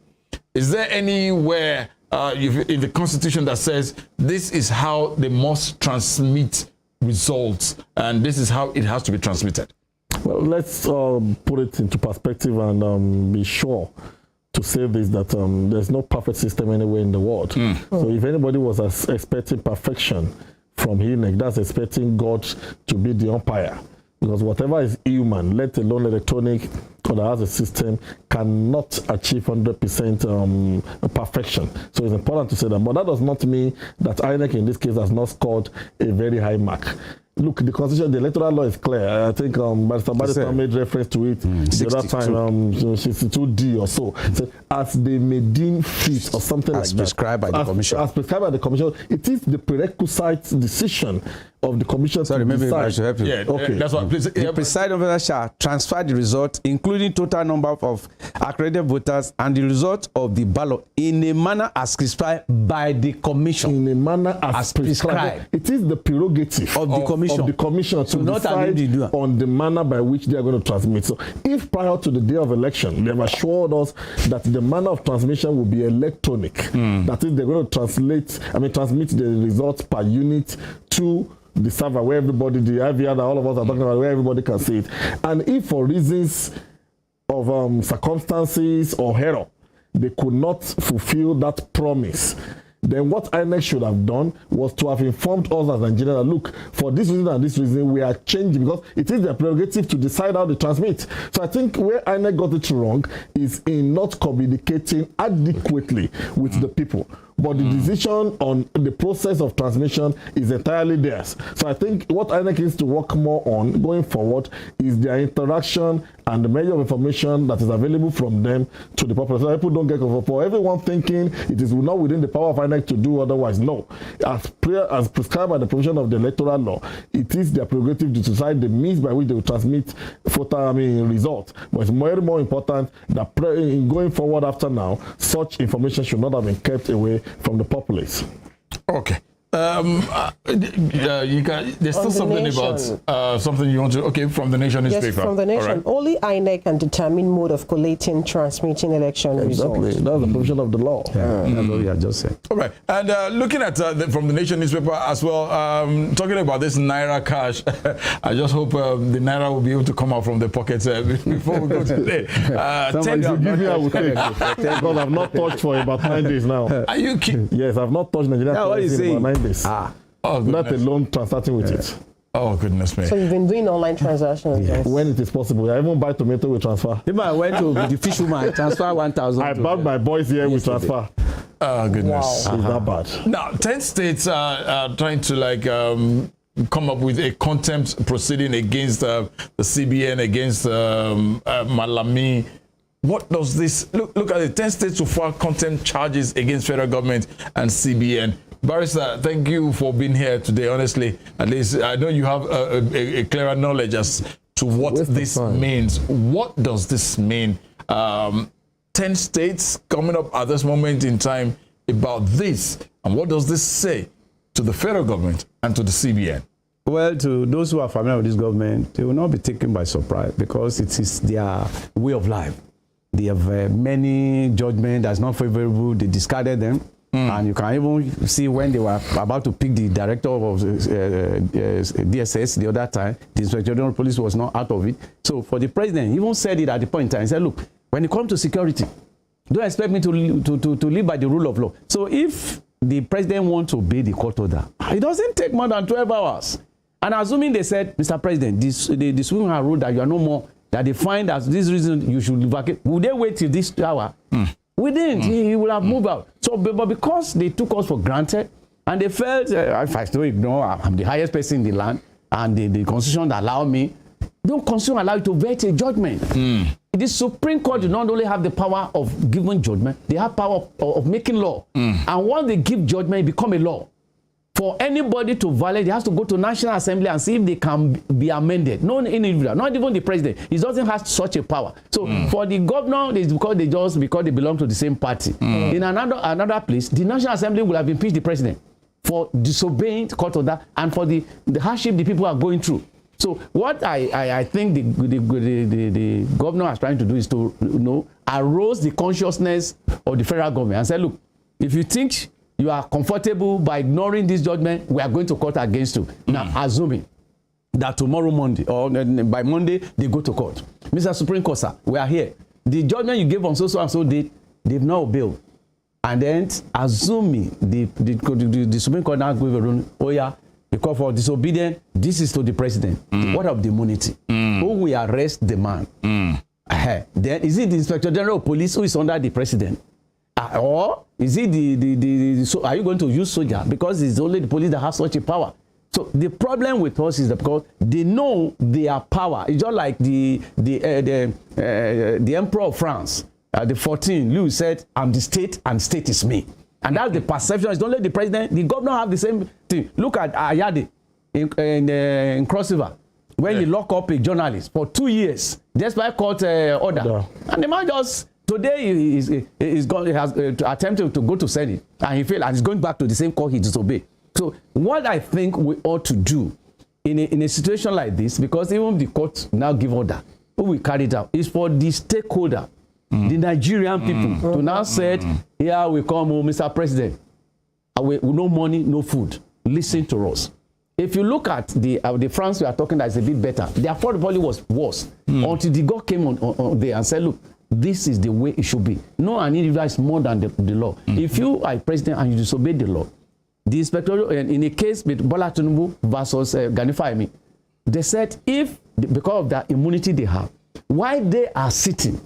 Is there anywhere in the Constitution that says this is how they must transmit results and this is how it has to be transmitted? Well, let's put it into perspective and be sure to say this, that there's no perfect system anywhere in the world. So if anybody was expecting perfection from INEC, that's expecting God to be the umpire. Because whatever is human, let alone electronic or that has a system, cannot achieve 100% perfection. So it's important to say that. But that does not mean that INEC in this case has not scored a very high mark. Look, the Constitution, the electoral law is clear. I think Barrister Badista made reference to it the other time, 62D or so. So, as they may deem fit or something like that. As prescribed by the Commission. As prescribed by the Commission. It is the prerequisite decision of the Commission to maybe decide. I should help you. Yeah, okay. That's what. Please, the presiding officer shall transfer the result, including total number of accredited voters and the result of the ballot in a manner as prescribed by the Commission. In a manner as prescribed. It is the prerogative of the Commission. Of the Commission to decide on the manner by which they are going to transmit. So if prior to the day of election, they have assured us that the manner of transmission will be electronic, that is, they're going to transmit the results per unit to the server where everybody, the IVR that all of us are talking about, where everybody can see it. And if for reasons of circumstances or error, they could not fulfill that promise, then what INEC should have done was to have informed us as Nigerians that, look, for this reason and this reason, we are changing, because it is their prerogative to decide how they transmit. So I think where INEC got it wrong is in not communicating adequately with the people. But the decision on the process of transmission is entirely theirs. So I think what INEC needs to work more on going forward is their interaction and the measure of information that is available from them to the populace. So people don't get confused. For everyone thinking it is not within the power of INEC to do otherwise. No. As prescribed by the provision of the electoral law, it is their prerogative to decide the means by which they will transmit results. But it's more important that in going forward after now, such information should not have been kept away from the populace. Okay. There's still something about something you want to. Okay, from the Nation newspaper. Yes, from the Nation. Right. Only INEC can determine mode of collating, transmitting election results. That's the provision of the law. That's what we have just said. All right. And looking at from the Nation newspaper as well, talking about this Naira cash, I just hope the Naira will be able to come out from the pockets before we go today. Somebody should give me a will take. Because I've not touched for about 9 days now. Are you kidding? Yes, I've not touched Nigeria for about 9 days. Not alone transacting with it. Oh, goodness me. So you've been doing online transactions? Yes. When it is possible. I even buy tomato with transfer. If I went to the fisherman, transfer 1,000. I bought my boys here with transfer. Oh, goodness. Wow. Is that bad? Now, 10 states are trying to come up with a contempt proceeding against the CBN, against Malami. What does this look at the 10 states to file contempt charges against federal government and CBN? Barrister, thank you for being here today. Honestly, at least I know you have a clearer knowledge as to what this means. What does this mean? 10 states coming up at this moment in time about this, and what does this say to the federal government and to the CBN? Well, to those who are familiar with this government, they will not be taken by surprise because it is their way of life. They have many judgments that's not favorable. They discarded them. And you can even see when they were about to pick the director of DSS the other time, the Inspector General of Police was not out of it. So for the president, he even said it at the point in time. He said, look, when it comes to security, don't expect me to live by the rule of law. So if the president wants to obey the court order, it doesn't take more than 12 hours. And assuming they said, Mr. President, the Supreme Court ruled that you are no more, that they find as this reason you should vacate, would they wait till this hour? We didn't. He will have moved out. So, but because they took us for granted, and they felt, if I still ignore, I'm the highest person in the land, and the Constitution that allowed me, the Constitution allow you to vet a judgment. The Supreme Court do not only have the power of giving judgment, they have power of making law. And once they give judgment, it becomes a law. For anybody to violate, they have to go to National Assembly and see if they can be amended. No individual, not even the president. He doesn't have such a power. So for the governor, it's because they belong to the same party. In another place, the National Assembly will have impeached the president for disobeying the court order and for the hardship the people are going through. So what I think the governor is trying to do is to arouse the consciousness of the federal government and say, look, if you think you are comfortable by ignoring this judgment, we are going to court against you. Now, assuming that tomorrow Monday, or by Monday, they go to court. Mr. Supreme Court, sir, we are here. The judgment you gave on so and so date, they've not obeyed. And then, assuming the Supreme Court now give a ruling, oh yeah, because for disobedience, this is to the president. What of the immunity? Who will arrest the man? Then, is it the Inspector General of Police who is under the president? Or is it so are you going to use soldier because it's only the police that have such a power? So the problem with us is that because they know their power. It's just like the Emperor of France, the 14, Louis said, "I'm the state, and state is me." And that's the perception. It's not only the president, the governor have the same thing. Look at Ayade in Cross River when he locked up a journalist for 2 years, despite court order, and the man just. Today he has attempted to go to Senate and he failed and he's going back to the same court he disobeyed. So what I think we ought to do in a situation like this, because even the court now give order, who will carry it out, is for the stakeholder, the Nigerian people, to now say, here we come, Mr. President, with no money, no food. Listen to us. If you look at the France we are talking that is a bit better, their affordability was worse until the God came on there and said, look, this is the way it should be. No, an individual is more than the law. If you are president and you disobey the law, the inspector, in a case with Bola Tinubu versus Gani Fawehinmi, they said because of the immunity they have, while they are sitting,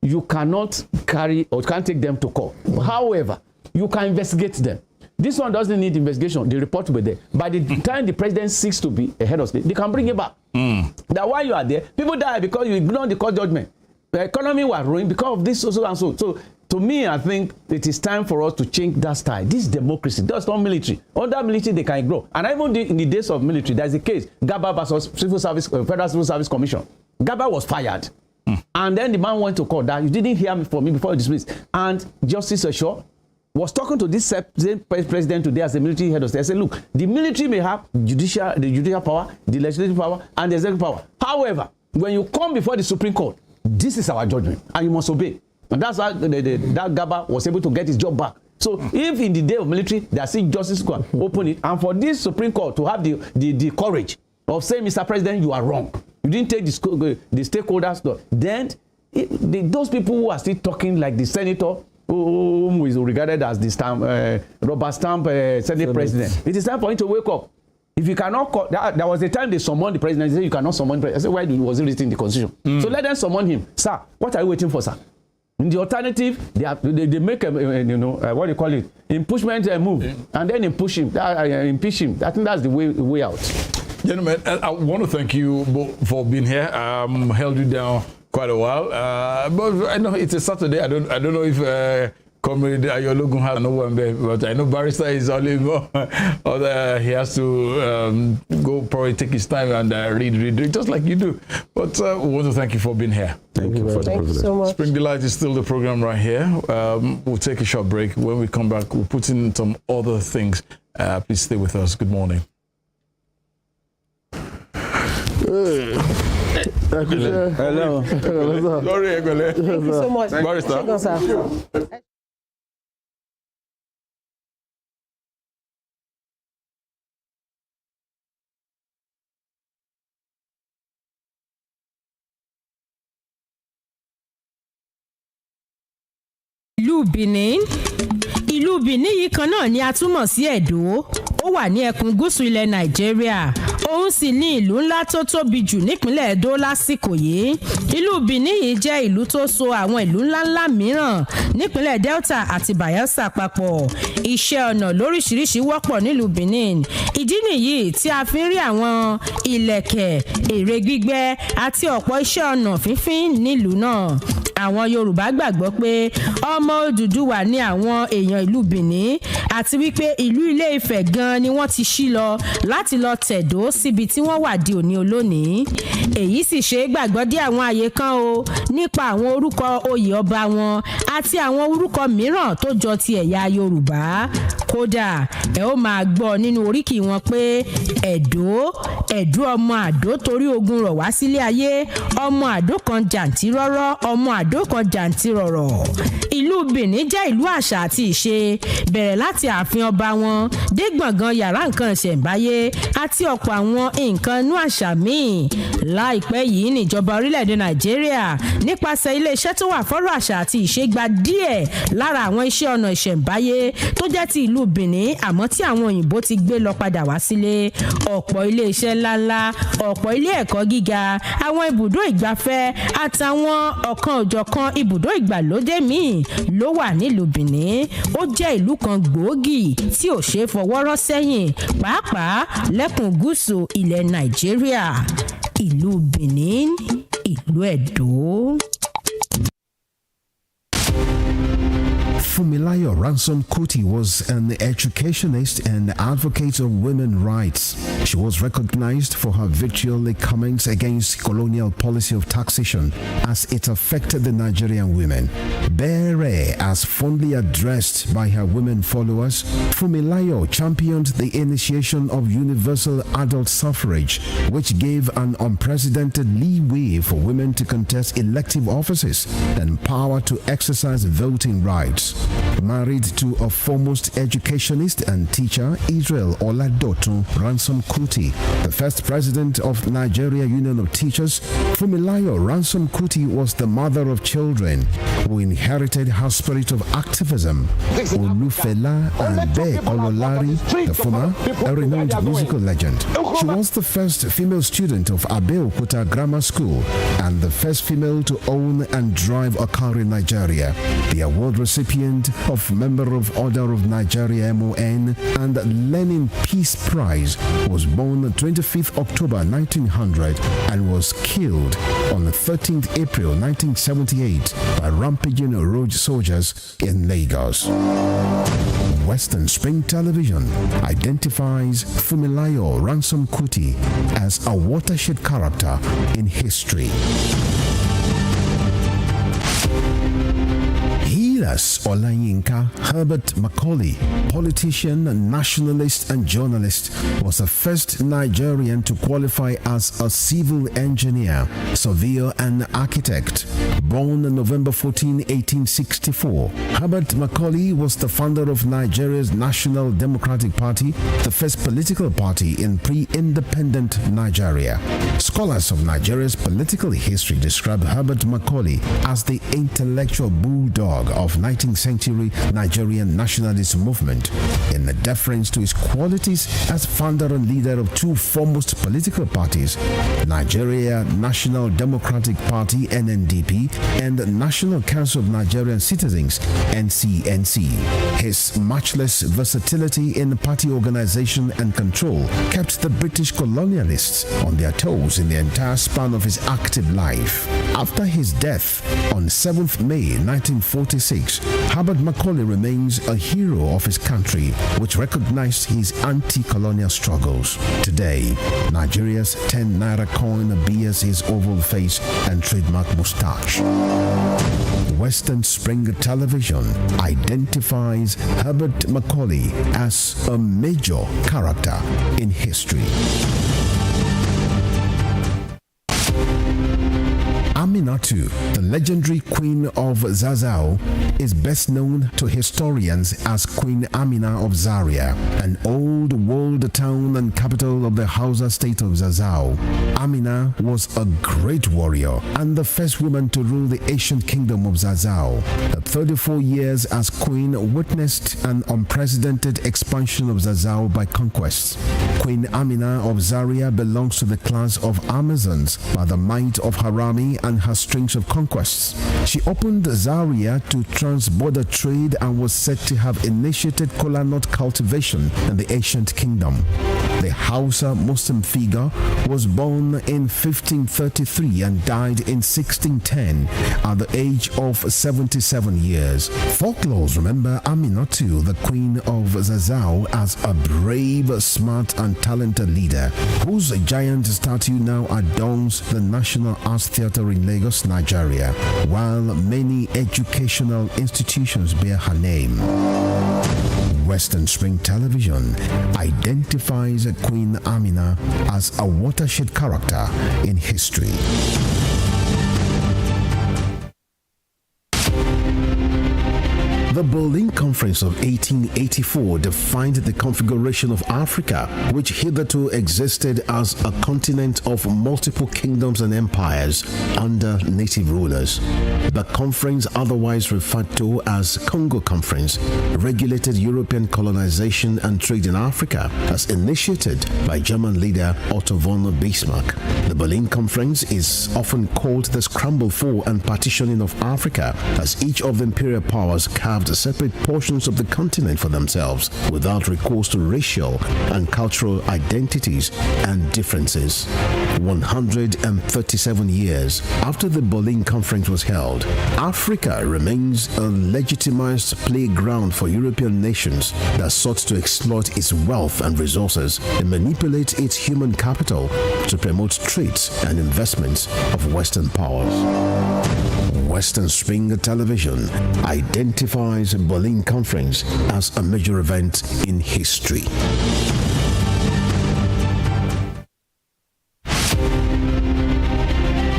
you cannot carry or can't take them to court. However, you can investigate them. This one doesn't need investigation. The report will be there. By the time the president seeks to be a head of state, they can bring it back. That while you are there, people die because you ignore the court judgment. The economy was ruined because of this, so and so. So, to me, I think it is time for us to change that style. This is democracy. That's not military. Under military, they can grow. And even in the days of military, there's a case, Gaba versus Federal Civil Service Commission. Gaba was fired. And then the man went to court that you didn't hear me from me before you dismissed. And Justice Osho was talking to this same president today as the military head of state. I said, look, the military may have the judicial power, the legislative power, and the executive power. However, when you come before the Supreme Court, this is our judgment, and you must obey. And that's why that Gaba was able to get his job back. So if in the day of military, they are seeing justice court open it, and for this Supreme Court to have the courage of saying, Mr. President, you are wrong. You didn't take the stakeholders. Then those people who are still talking like the senator, who is regarded as the rubber stamp Senate president, it is time for him to wake up. If you cannot call, there was a time they summoned the president. They said you cannot summon the president. I said, why was it written in the constitution? So let them summon him. Sir, what are you waiting for, sir? In the alternative, they make a what do you call it? Impeachment move, and then impeach him. I think that's the way out. Gentlemen, I want to thank you both for being here. Held you down quite a while, but I know it's a Saturday. I don't know if Comrade Ayologun has no one there, but I know Barrister is only more. He has to go probably take his time and read, just like you do. But we want to thank you for being here. Thank you for the privilege. So much. Spring Delight is still the program right here. We'll take a short break. When we come back, we'll put in some other things. Please stay with us. Good morning. Hello. Sorry, Egwele. Thank you so much. Barrister. Thank you, sir. ìlú Benin yìí kan náà ni a túmọ̀ sí Ẹ̀dó. Ó wà ní ẹkùn gúúsù ilẹ̀ Nàìjíríà. Òun sì ní ìlú ńlá tó tóbi jù nípínlẹ̀ Ẹdó lásìkò yìí. Ìlú Benin yìí jẹ́ ìlú tó so àwọn ìlú ńláńlá mìíràn nípínlẹ̀ Delta àti Bayelsa papọ̀. Iṣẹ́ ọnà lóríṣiríṣi wọ́pọ̀ nílùú Benin. Ìdí nìyí tí a fi ń rí àwọn ìlẹ̀kẹ̀, ère gbígbẹ́ àti ọ̀pọ̀ iṣẹ́ ọnà fínfín nílùú náà. Àwọn Yorùbá gbàgbọ́ pé ọmọ Odùduwà ni àwọn èèyàn ìlú Benin àti wípé ìlú Ilé-Ifẹ̀ gan ni wọ́n ti ṣí lọ láti lọ tẹ̀dó síbi tí wọ́n wà di òní olónìí. Èyí sì ṣe gbàgbọ́ dé àwọn àyè kan o nípa àwọn orúkọ oyè ọba wọn àti àwọn orúkọ mìíràn tó jọ ti ẹ̀yà Yorùbá. Kódà ẹ ó máa gbọ́ nínú oríkì wọn pé Ẹ̀dó ọmọ Àdó torí ogun rọ̀ wá sílé ayé, ọmọ Àdó kan jàǹtírọ́rọ́, ọmọ Àdó kan jàǹtírọ̀rọ̀. Ìlú Benin jẹ́ ìlú àṣà àti ìṣe, bẹ̀rẹ̀ láti ààfin ọba wọn dé gbọ̀ngàn yàrá nǹkan ìṣẹ̀ǹbáyé àti ọ̀pọ̀ àwọn nǹkan inú àṣà míì. Láìpẹ́ yìí níjọba orílẹ̀-èdè Nàìjíríà nípasẹ̀ ilé-iṣẹ́ tó wà fọ́rọ̀ àṣà àti ìṣe gba díẹ̀ lára àwọn iṣẹ́ ọnà ìṣẹ̀ǹbáyé tó jẹ́ ti ìlú Benin àmọ́ tí àwọn òyìnbó ti gbé lọ padà wá sílé. Ọ̀pọ̀ ilé-iṣẹ́ ńláńlá, ọ̀pọ̀ ilé ẹ̀kọ́ gíga, àwọn ibùdó ìgbafẹ́ àtàwọn ọ̀kan-ò-jọ̀kan ibùdó ìgbàlódé míì ló wà nílùú Benin. Ó jẹ́ ìlú kan gbòógì tí ò ṣeé fọwọ́rọ́ sẹ́yìn, pàápàá lẹ́kùn gúúsù ilẹ̀ Nàìjíríà. Ìlú Benin, ìlú Ẹ̀dó. Fumilayo Ransome Kuti was an educationist and advocate of women's rights. She was recognized for her vitriolic comments against colonial policy of taxation as it affected the Nigerian women. Bere, as fondly addressed by her women followers, Fumilayo championed the initiation of universal adult suffrage, which gave an unprecedented leeway for women to contest elective offices and power to exercise voting rights. Married to a foremost educationist and teacher, Israel Oladoto Ransome Kuti, the first president of Nigeria Union of Teachers, Fumilayo Ransome Kuti was the mother of children who inherited her spirit of activism. Olufela Ande Ololari, the former, a renowned musical legend. She was the first female student of Abeokuta Grammar School and the first female to own and drive a car in Nigeria. The award recipient of Member of Order of Nigeria MON and Lenin Peace Prize, was born on 25th October 1900 and was killed on 13th April 1978 by rampaging road soldiers in Lagos. Western Spring Television identifies Fumilayo Ransome Kuti as a watershed character in history. Olayinka Herbert Macaulay, politician, nationalist and journalist, was the first Nigerian to qualify as a civil engineer, surveyor and architect. Born on November 14, 1864, Herbert Macaulay was the founder of Nigeria's National Democratic Party, the first political party in pre-independent Nigeria. Scholars of Nigeria's political history describe Herbert Macaulay as the intellectual bulldog of 19th century Nigerian nationalist movement, in deference to his qualities as founder and leader of two foremost political parties, Nigeria National Democratic Party (NNDP) and National Council of Nigerian Citizens (NCNC). His matchless versatility in party organization and control kept the British colonialists on their toes in the entire span of his active life. After his death on 7th May 1946, politics, Herbert Macaulay remains a hero of his country, which recognized his anti-colonial struggles. Today, Nigeria's 10 naira coin bears his oval face and trademark moustache. Western Spring Television identifies Herbert Macaulay as a major character in history. Aminatu, the legendary Queen of Zazzau, is best known to historians as Queen Amina of Zaria, an old walled town and capital of the Hausa state of Zazzau. Amina was a great warrior and the first woman to rule the ancient kingdom of Zazzau. Her 34 years as queen witnessed an unprecedented expansion of Zazzau by conquests. Queen Amina of Zaria belongs to the class of Amazons by the might of Harami and her strings of conquests. She opened Zaria to trans-border trade and was said to have initiated kola nut cultivation in the ancient kingdom. The Hausa Muslim figure was born in 1533 and died in 1610 at the age of 77 years. Folklores remember Aminatu, the Queen of Zazzau, as a brave, smart and talented leader whose giant statue now adorns the National Arts Theatre in Lagos, Nigeria, while many educational institutions bear her name. Western Spring Television identifies Queen Amina as a watershed character in history. The Berlin Conference of 1884 defined the configuration of Africa, which hitherto existed as a continent of multiple kingdoms and empires under native rulers. The conference, otherwise referred to as Congo Conference, regulated European colonization and trade in Africa as initiated by German leader Otto von Bismarck. The Berlin Conference is often called the scramble for and partitioning of Africa, as each of the imperial powers carved separate portions of the continent for themselves without recourse to racial and cultural identities and differences. 137 years after the Berlin Conference was held, Africa remains a legitimized playground for European nations that sought to exploit its wealth and resources and manipulate its human capital to promote trades and investments of Western powers. Western Spring Television identifies the Berlin Conference as a major event in history.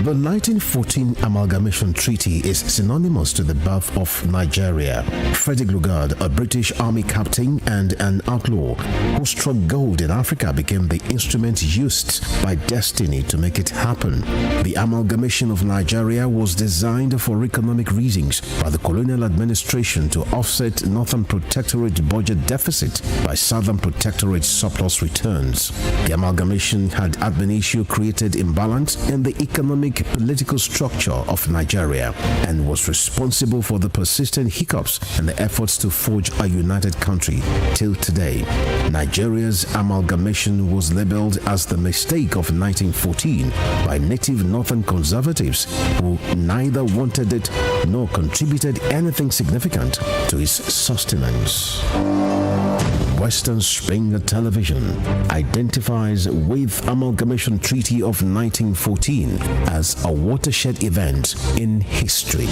The 1914 Amalgamation Treaty is synonymous to the birth of Nigeria. Frederick Lugard, a British Army captain and an outlaw who struck gold in Africa, became the instrument used by destiny to make it happen. The amalgamation of Nigeria was designed for economic reasons by the colonial administration to offset Northern Protectorate budget deficit by Southern Protectorate surplus returns. The amalgamation had ad initio created imbalance in the economic political structure of Nigeria and was responsible for the persistent hiccups and the efforts to forge a united country till today. Nigeria's amalgamation was labeled as the mistake of 1914 by native northern conservatives who neither wanted it nor contributed anything significant to its sustenance. Western Spring Television identifies with Amalgamation Treaty of 1914 as a watershed event in history.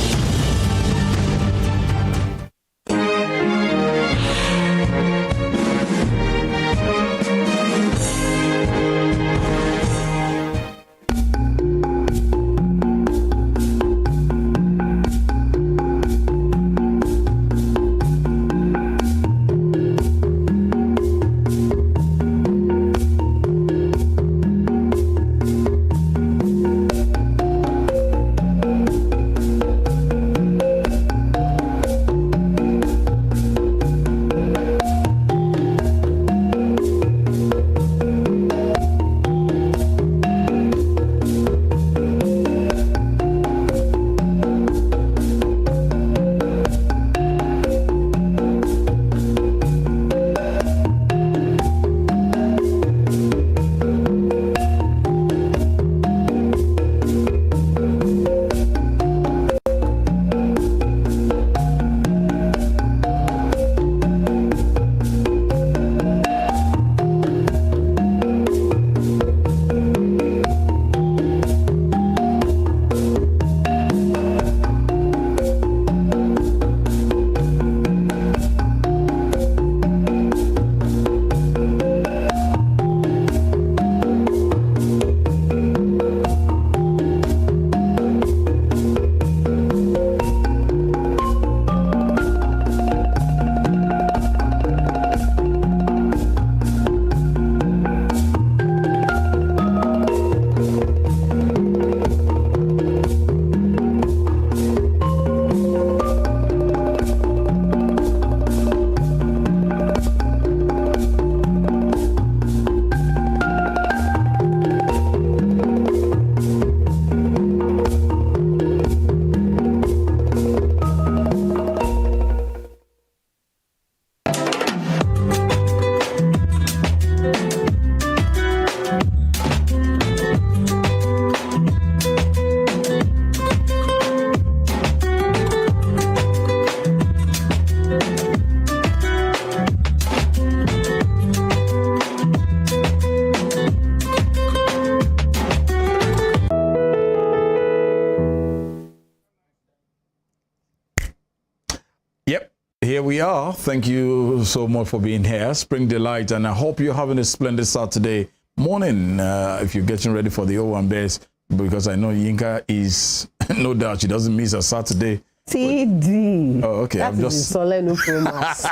here we are. Thank you so much for being here. Spring Delight, and I hope you're having a splendid Saturday morning if you're getting ready for the O1 Bears, because I know Yinka is, no doubt, she doesn't miss a Saturday. TD. Oh, okay. I'm just Soleno Promas.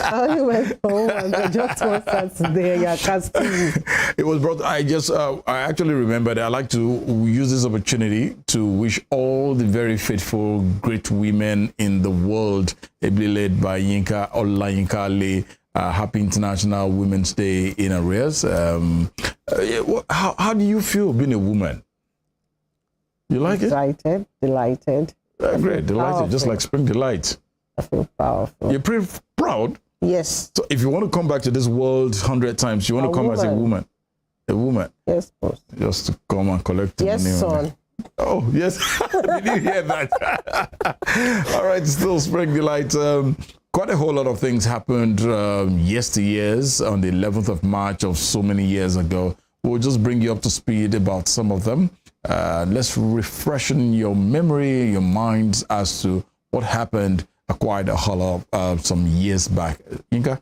I only went home and just one Saturday. Yeah, casting. It was brought. I actually remembered. I like to use this opportunity to wish all the very faithful, great women in the world, ably led by Yinka Olayinka Ali. Happy International Women's Day in arrears. How do you feel being a woman? You like it? Delighted. Great, delighted, powerful. Just like Spring Delight. I feel powerful. You're pretty proud? Yes. So if you want to come back to this world 100 times, you want to come as a woman? A woman? Yes, boss. Just to come and collect the money. Yes, son. Oh, yes. Did you hear that? All right, still Spring Delight. Quite a whole lot of things happened yesteryears on the 11th of March of so many years ago. We'll just bring you up to speed about some of them. Let's refreshen your memory, your minds as to what happened quite a whole lot some years back. Yinka?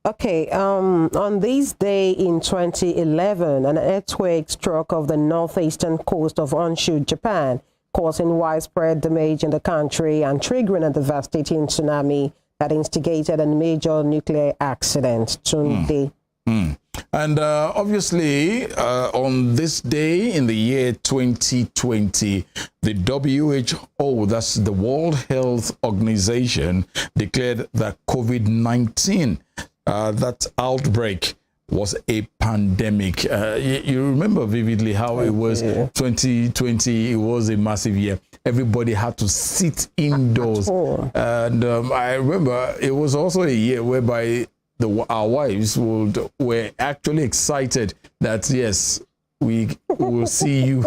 Okay, on this day in 2011, an earthquake struck off the northeastern coast of Honshu, Japan, causing widespread damage in the country and triggering a devastating tsunami that instigated a major nuclear accident today. And obviously, on this day in the year 2020, the WHO, that's the World Health Organization, declared that COVID-19, that outbreak, was a pandemic. You remember vividly how it was 2020, it was a massive year. Everybody had to sit indoors. And I remember it was also a year whereby our wives were actually excited that, yes, we will see you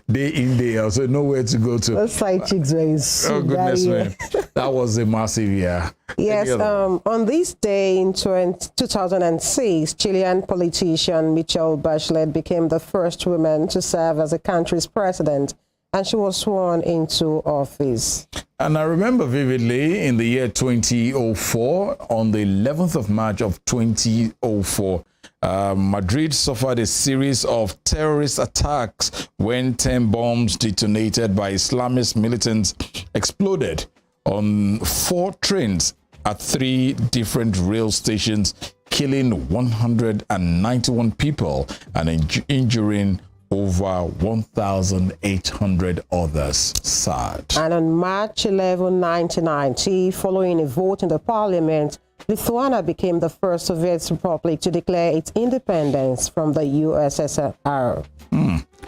day in, day out. So nowhere to go to. Those side chicks were in Oh, goodness me. That was a massive year. Yes, on this day in 2006, Chilean politician Michelle Bachelet became the first woman to serve as the country's president, and she was sworn into office. And I remember vividly in the year 2004, on the 11th of March of 2004, Madrid suffered a series of terrorist attacks when 10 bombs detonated by Islamist militants exploded on 4 trains at 3 different rail stations, killing 191 people and injuring over 1,800 others. Sad. And on March 11, 1990, following a vote in the parliament, Lithuania became the first Soviet republic to declare its independence from the USSR.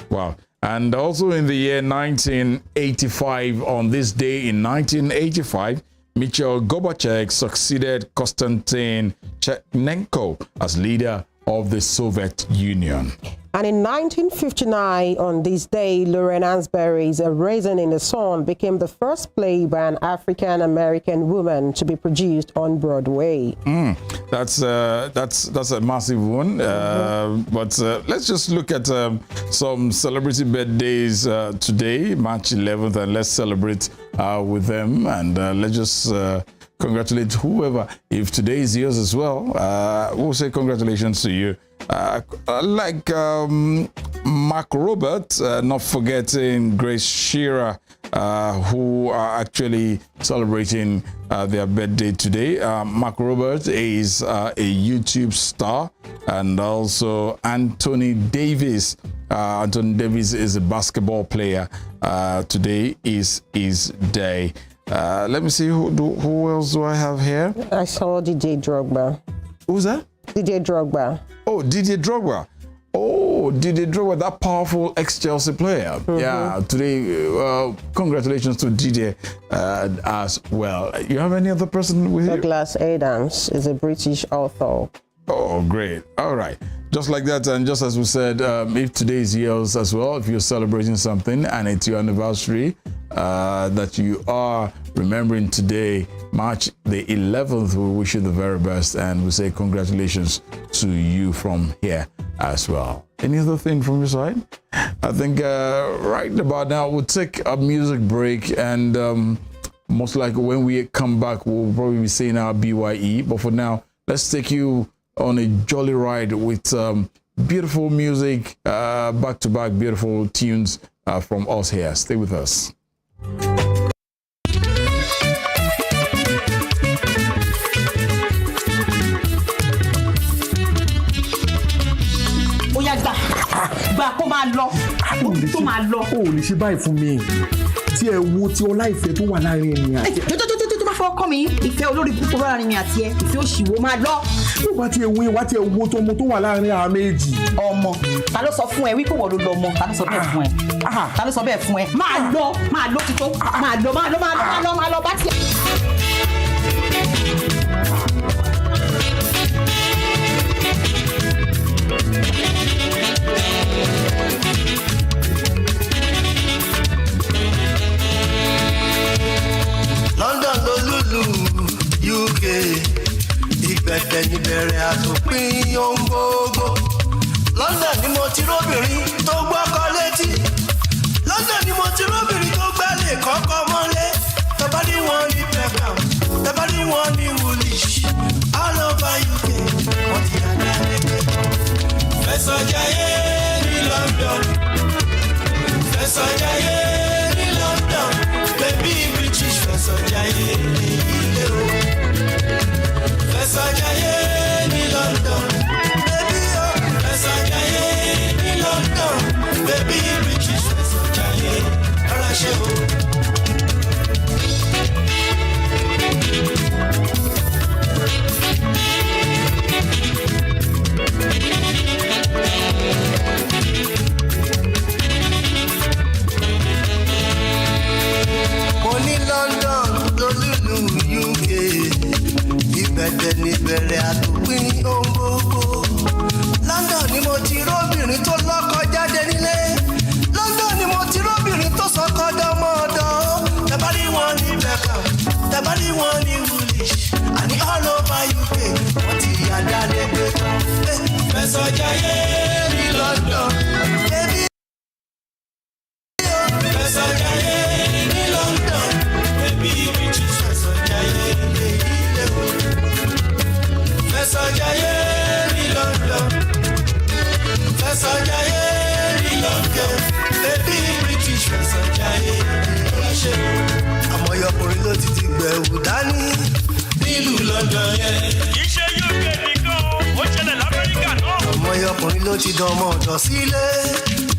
Wow. And also in the year 1985, on this day in 1985, Mikhail Gorbachev succeeded Konstantin Chernenko as leader of the Soviet Union. And in 1959, on this day, Lauren Hansberry's A Raisin in the Sun became the first play by an African-American woman to be produced on Broadway. That's a massive one. But let's just look at some celebrity birthdays today, March 11th, and let's celebrate with them. And let's just congratulate whoever. If today is yours as well, we'll say congratulations to you. Like Mark Robert, not forgetting Grace Shearer, who are actually celebrating their birthday today. Mark Robert is a YouTube star, and also Anthony Davis. Anthony Davis is a basketball player. Today is his day. Let me see, who else do I have here? I saw DJ Drogba. Who's that? DJ Drogba. Oh, Didier Drogba. Oh, Didier Drogba, that powerful ex-Chelsea player. Yeah, today, congratulations to Didier as well. You have any other person with you? Douglas Adams is a British author. Oh, great. All right. Just like that, and just as we said, if today is yours as well, if you're celebrating something and it's your anniversary, that you are remembering today, March the 11th, we wish you the very best, and we say congratulations to you from here as well. Any other thing from your side? I think right about now we'll take a music break, and Most likely when we come back, we'll probably be saying our BYE. But for now, let's take you on a jolly ride with beautiful music, back-to-back beautiful tunes from us here. Stay with us. Gbà kó máa lọ tó máa lọ. O lè ṣe báyìí fún mi tí ẹ wo tí ọlá ìfẹ́ tó wà láàrin ènìyàn. tó bá fọwọ́ kọ́ mi ìfẹ́ olórí púpọ̀ láàrin mi àti ẹ ìfẹ́ òṣìwò máa lọ. wá tí ẹ wo tó wà láàrin àwọn méjì. ọmọ ta ló sọ fún ẹ wípé wọ́n ló lọ ọmọ ta ló sọ bẹ́ẹ̀ fún ẹ ta ló sọ bẹ́ẹ̀ fún ẹ máa lọ títọ́ máa lọ bá tiẹ̀. London ló lùlù UK ìgbẹ̀tẹ̀ níbẹ̀rẹ̀ àtòpin ohun gbogbo. London ni mo ti róbìnrin tó gbọ́kọ létí. London ni mo ti róbìnrin tó gbálẹ̀ kọ́kọ́ mọ́lé. Tọ́ba ní wọn ní Peckham, tọ́ba ní wọn ní Woolwich, all over UK wọ́n ti yàgá lẹ́gbẹ̀ẹ́. Fẹ̀sọ̀ jayé ní London, fẹ̀sọ̀ jayé ní London, baby British fẹ̀sọ̀ jayé ní ilé o. Fẹ̀sọ̀ jayé ní London, baby o. Fẹ̀sọ̀ jayé ní London, baby British fẹ̀sọ̀ jayé ọ̀rọ̀ ṣe o. London lólùlù UK ìbẹ̀tẹ̀ níbẹ̀rẹ̀ àtòpin ohun gbogbo. London ni mo ti róbìnrin tó lọ́kọ jáde nílé. London ni mo ti róbìnrin tó sọkọ dọmọ ọ̀dọ̀. Tẹ̀bá rí wọn ní Peckham, tẹ̀bá rí wọn ní Woolwich, àní all over UK wọ́n ti yàgá lẹ́gbẹ̀ẹ́ kan. Fẹ̀sọ̀ jayé ní London, baby. Fẹ̀sọ̀ jayé ní London. Fẹ̀sọ̀ jayé ní London, fẹ̀sọ̀ jayé ní London, baby British fẹ̀sọ̀ jayé ní àmọ́ ọkùnrin ló ti gbẹ̀wù dání nílùú London yẹn. Iṣẹ́ UK nìkan ó ṣẹlẹ̀ l'Amẹ́ríkà náà. Àmọ́ ọkùnrin ló ti dánmọ́ ọ̀dọ̀ sílé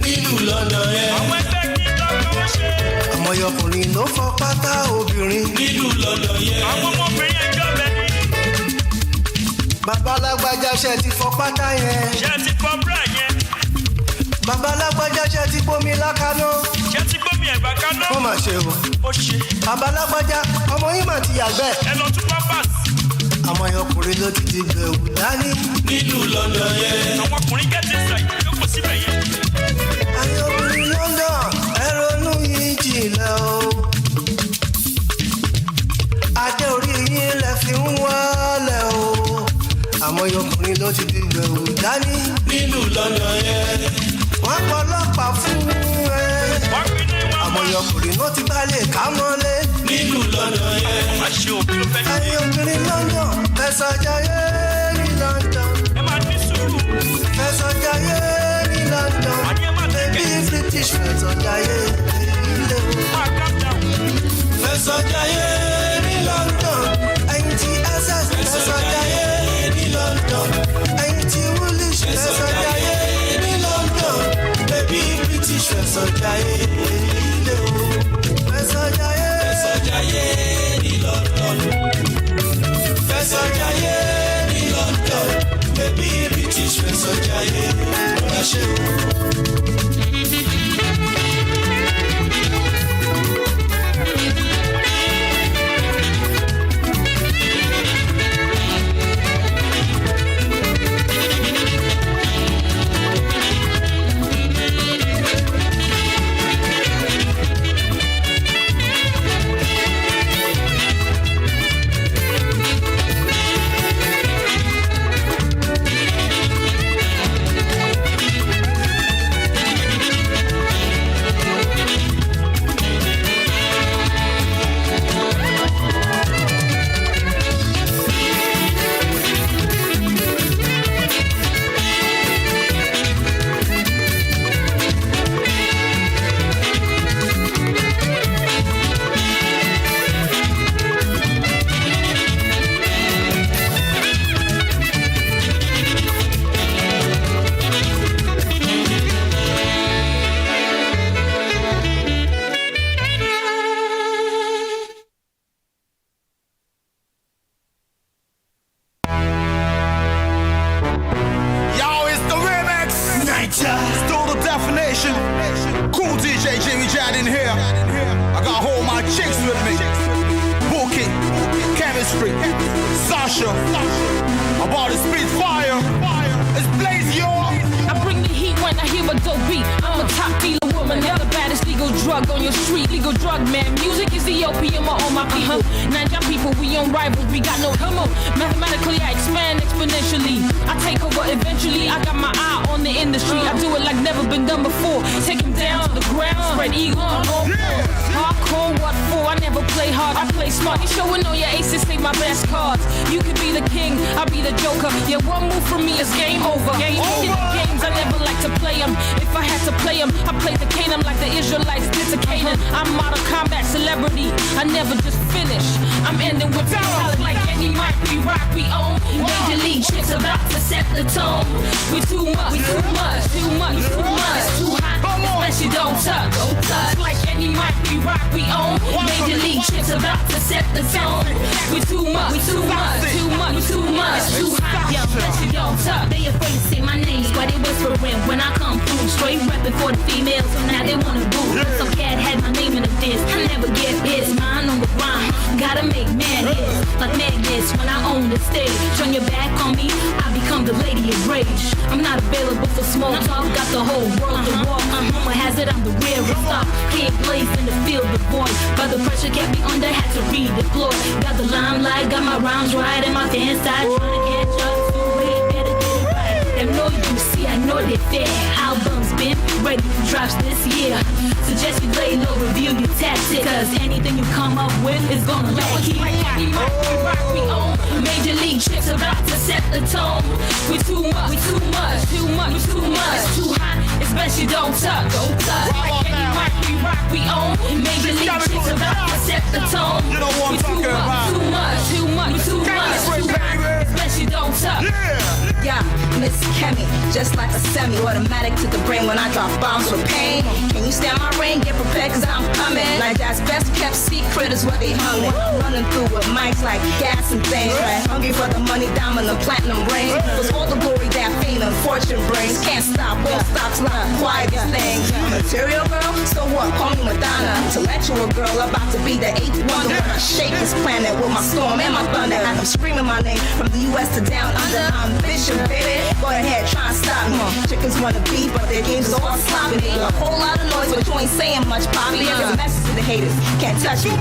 nílùú London yẹn. Àwọn ẹgbẹ́ kí lọ́kọ̀ wọ́n ṣe. Àmọ́ ọkùnrin ló fọ pátá obìnrin nílùú London yẹn. Àwọn ọmọbìnrin ẹjọ́ bẹ́ẹ̀ ni. Bàbá alágbájá ṣe ti fọ pátá yẹn. Ṣé ti fọ búrà yẹn? Bàbá alágbájá ṣe ti gbómi lákaná. Ṣé ti gbómi ẹ̀gbà kaná? Ó mà ṣe o. Ó ṣe. Bàbá alágbájá ọmọ yín mà ti yàgbẹ́. Ẹ lọ tún pampers. Àwọn ọkùnrin ló ti gbẹ̀wù dání nílùú London yẹn. Àwọn ọkùnrin gẹ́tẹ̀ sàì ló kó síbẹ̀ yẹn. Àwọn ọkùnrin London ẹ ronú yín jìnlẹ̀ o. Adé orí yín lẹ fi ń wálẹ̀ o. Àwọn ọkùnrin ló ti gbẹ̀wù dání nílùú London yẹn. Wọ́n pọ̀ ọlọ́pàá fún ẹ. Àwọn ọkùnrin ló ti bá lè ká mọ́lé nílùú London yẹn. Àwọn obìnrin London fẹ̀sọ̀ jayé ní London. Ẹ máa ní sùúrù. Fẹ̀sọ̀ jayé ní London. Baby British fẹ̀sọ̀ jayé ilé o. Fẹ̀sọ̀ jayé ní London. Ẹyin ti SS fẹ̀sọ̀ jayé ní London. Ẹyin ti Woolwich fẹ̀sọ̀ jayé ní London. Baby British fẹ̀sọ̀ jayé ilé o. Fẹ̀sọ̀ jayé ní London. Fẹ̀sọ̀ jayé ní London. Baby British fẹ̀sọ̀ jayé ọ̀rọ̀ ṣe o. I got all my chicks with me. Bookie, Chemistry, Sasha. About to spit fire. It's Blaze, yo. I bring the heat when I hear a dope beat. I'm a top dealer woman, never the baddest legal drug on your street. Legal drug, man. Music is the opium of all my people. Nanja people, we on rivals, we got no come on. Mathematically, I expand exponentially. I take over eventually. I got my eye on the industry. I do it like never been done before. Take him down to the ground, spread eagle on all fours. Hardcore, what for? I never play hard, I play smart. You showing all your aces, take my best cards. You could be the king, I'll be the joker. Yeah, one move from me is game over. Game over. In the games, I never like to play them. If I had to play them, I play the Canaan like the Israelites did to Canaan. I'm Mortal Kombat celebrity, I never just finish. I'm ending with talent like any mic we rock, we own. Major league chicks about to set the tone. We too much, we too much, too much, too much, too hot. Especially don't touch, don't touch. Like any mic we rock, we own. Major league chicks about to set the tone. We too much, we too much, too much, too much, too hot. Yeah, especially don't touch. They afraid to say my name, why they whispering when I come through. Straight repping for the females, so now they wanna boo. Some cat had my name in the diss, I never get hits. Mine on the grind, gotta make mad hits. Like magnets when I own the stage. Turn your back on me, I become the lady of rage. I'm not available for small talk, got the whole world to walk. Rumor has it I'm the rarest stop. Can't blaze in the field of void, but the pressure kept me under, had to redeploy. Got the limelight, got my rhymes right, and my fans side trying to catch up. So we better get it right. Them know you see, I know they fair. Albums been ready for drops this year. Suggest you lay low, review your tactics, cause anything you come up with is gonna let it keep. We own. Major league chicks about to set the tone. We too much, we too much, too much, we too much, too hot. Especially don't touch, don't touch. Like any mic we rock, we own. Major league chicks about to set the tone. You know what I'm talking about. Too much, too much, too much, too hot. Especially don't touch. Yeah, Miss Kemi, just like a semi-automatic to the brain when I drop bombs with pain. Can you stand my rain? Get prepared cause I'm coming. Like that's best kept secret is what they hungry. Running through with mics like gas and things, right? Hungry for the money, diamond and platinum rings. Was all the glory that fame and fortune brings. Can't stop, won't stop till I acquire these things. Material girl, so what? Call me Madonna. Intellectual girl, about to be the eighth wonder. When I shake this planet with my storm and my thunder. Have them screaming my name from the US to down under. I'm Bishop, baby. Go ahead, try and stop me. Chickens wanna beef, but their games is all sloppy. They a whole lot of noise, but you ain't saying much, Poppy. There's a message to the haters. Can't touch me.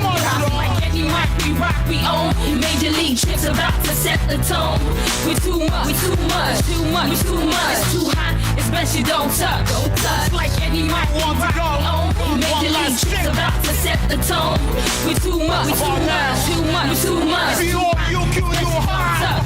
Like any mic we rock, we own. Major league chicks about to set the tone. We too much, we too much, too much, we too much, too hot. Especially don't touch, don't touch. Like any mic we rock, we own. Major league chicks about to set the tone. We too much, we too much, too much, we too much.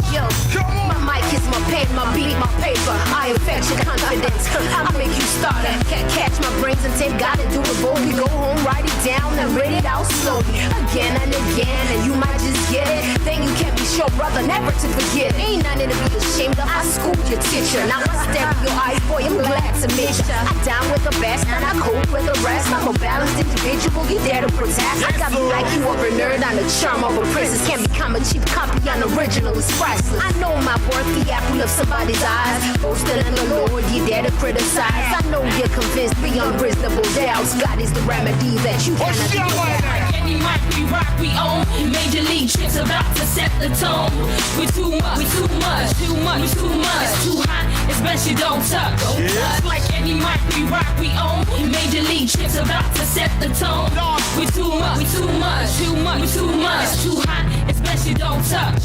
Yo, my mic is my pen, my beat, my paper. I infect your confidence. I make you starter. Can't catch my brains and take. Gotta do it boldly. Go home, write it down, and read it out slowly. Again and again, and you might just get it. Then you can't be sure, brother, never to forget. Ain't nothing to be ashamed of. I schooled your teacher. Now I stare in your eyes, boy, I'm glad to meet you. I down with the best, and I cool with the rest. I'm a balanced individual, you dare to protect. I got me like you over nerd on the charm of a princess. Can't become a cheap copy, an original is priceless. I know my worth, the apple of somebody's eyes. Boasting in the Lord, you dare to criticize. I know you're convinced beyond reasonable doubts. God is the remedy that you cannot do. Like any mic we rock, we own. Major league chicks about to set the tone. We too much, we too much, too much, we too much, too hot. Especially don't touch, don't touch. Like any mic we rock, we own. Major league chicks about to set the tone. We too much, we too much, too much, we too much, too hot. Especially don't touch.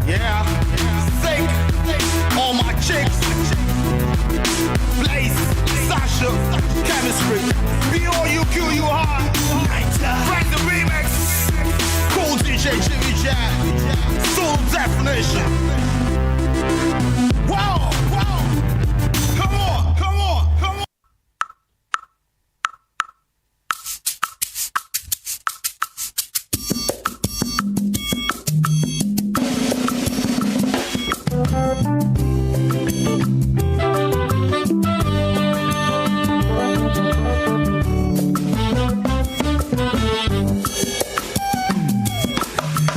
Yeah, sick, all my chicks. Blaze, Sasha, Chemistry. B-O-U-Q, you hard. Frank the remix. Cool DJ Jimmy Jack. Full definition. Wow, wow. Come on, come on, come on.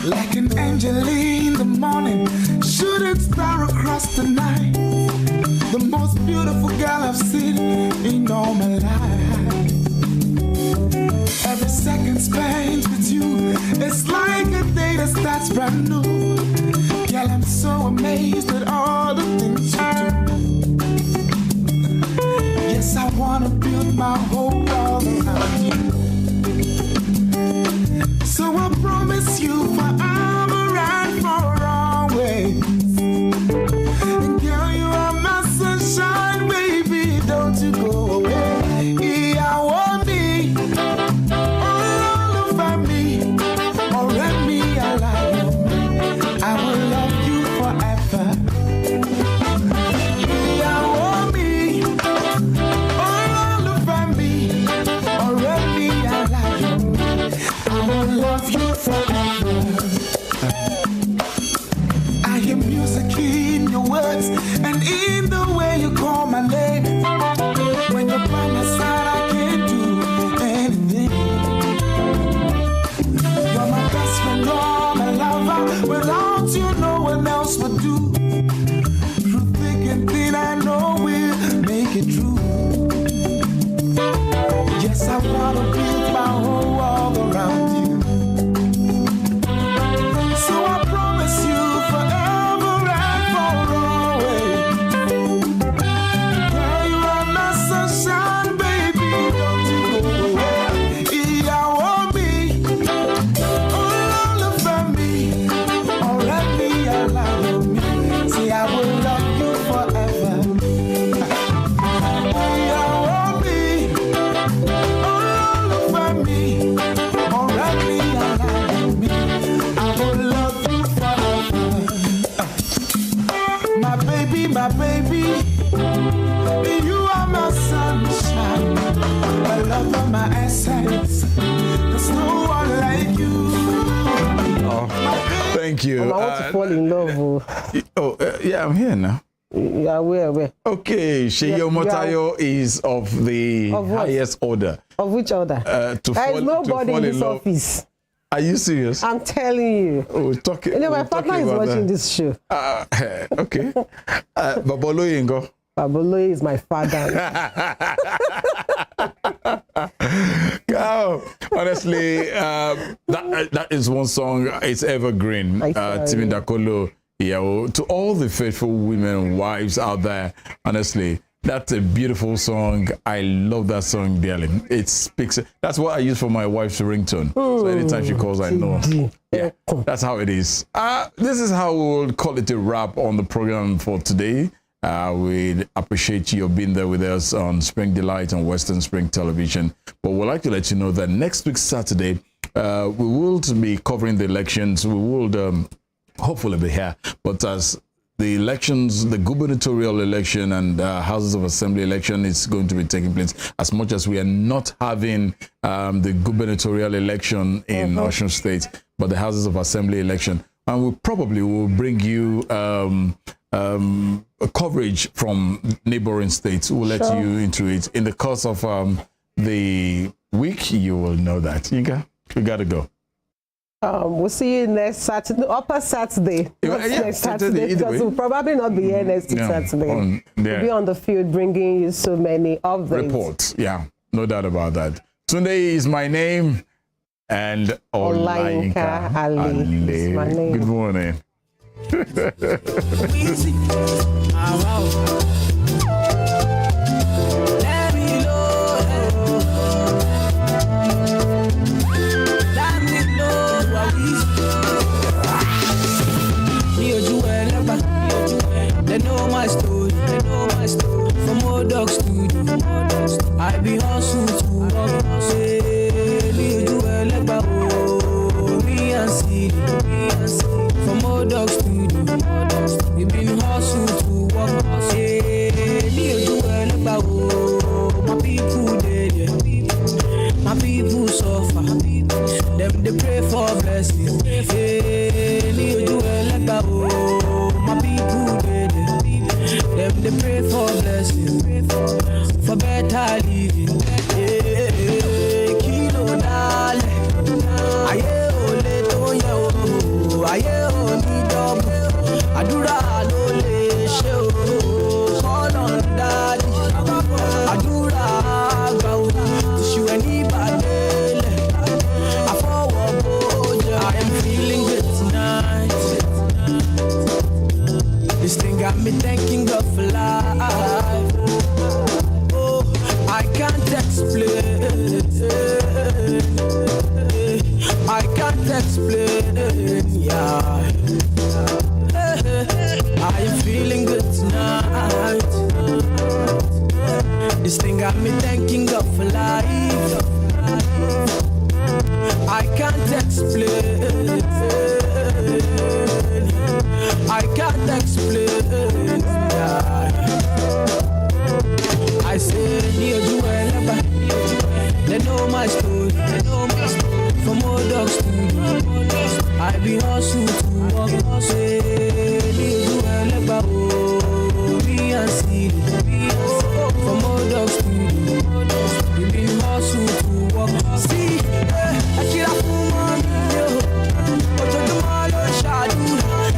Like an angel in the morning, shooting star across the night. The most beautiful girl I've seen in all my life. it's brand new. Girl, I'm so amazed at all the things you do. Yes, I wanna build my whole world around you. So I promise you forever and for always. And girl, you are my sunshine, baby, don't you go away. Yeah, I want me, all over me, already me, I love you. I will love you forever. Yeah, I want me, all over me, already I love you. I will love you forever. I hear music in your words and in the way you call my name. When you're by my side, I can't do anything. You're my best friend, you're my lover. Without you, no one else would do. Through thick and thin, I know we'll make it true. Yes, I wanna build my whole world around you. So I promise you forever and for always. Girl, you are my sunshine, baby, don't you go away. Yeah, I want me, all over me, already I love me. Say I will love you forever. Yeah, I want me, all over me, already I love me. I will love you forever. My baby, you are my sunshine, my love and my essence. There's no one like you. Oh, thank you. I want to fall in love. Yeah, I'm here now. Yeah, where? Okay, Sheyi Omotayo is of the highest order. Of which order? There is nobody in this office. Are you serious? I'm telling you. Oh, talking. You know, my partner is watching this show. Okay. Babaloye Ngo. Babaloye is my father. Honestly, that is one song. It's evergreen. Timi Dakolo. Yeah, to all the faithful women and wives out there, honestly, that's a beautiful song. I love that song dearly. It speaks. That's what I use for my wife's ringtone. So anytime she calls, I know. Yeah, that's how it is. This is how we'll call it a wrap on the program for today. We appreciate you being there with us on Spring Delight on Western Spring Television. But we'd like to let you know that next week, Saturday, we will be covering the elections. We will hopefully be here. But as the elections, the gubernatorial election and Houses of Assembly election is going to be taking place, as much as we are not having the gubernatorial election in Osun State, but the Houses of Assembly election. And we probably will bring you coverage from neighboring states. We'll let you into it. In the course of the week, you will know that. Yinka, we got to go. We'll see you next Saturday, upper Saturday. Next Saturday, because way. we'll probably not be here next Saturday. We'll be on the field bringing you so many updates. Reports, yeah, no doubt about that. Sunday is my name, and Olayinka Ali is my name. Good morning. They know my story, from old dogs to I be hustle to work, me and see, from old dogs to we been hustle to work, my people dead, my people suffer, them they pray for blessing, my people dead, them they pray for blessing, for better living. Kilo dale, aye ole to ye o, aye oni double, adura lo le se o, call on daddy, adura gba o, issue any badele, I forward boja, I am feeling good. can't explain. I can't explain. I say, near you ever. They know my story. From old dogs to you. I be hustle to walk. Say, near you ever. Me and see. From old dogs to you. We been hustle to walk. See, I feel like mommy, but you do all your shadow.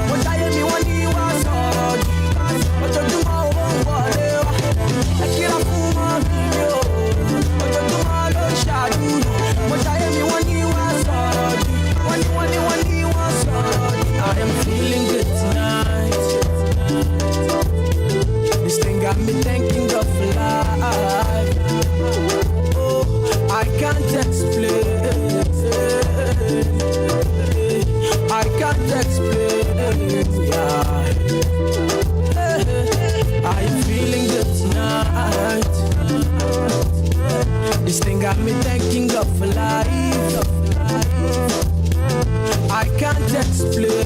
But I am the one you are sorry. But you do all over there. I feel like mommy, but you do all your shadow. But I am the one you are sorry. One you are sorry. I am feeling good tonight. This thing got me thanking God for life. Oh, I can't explain. I can't explain. Yeah. I am feeling good tonight. This thing got me thanking God for life. I can't explain.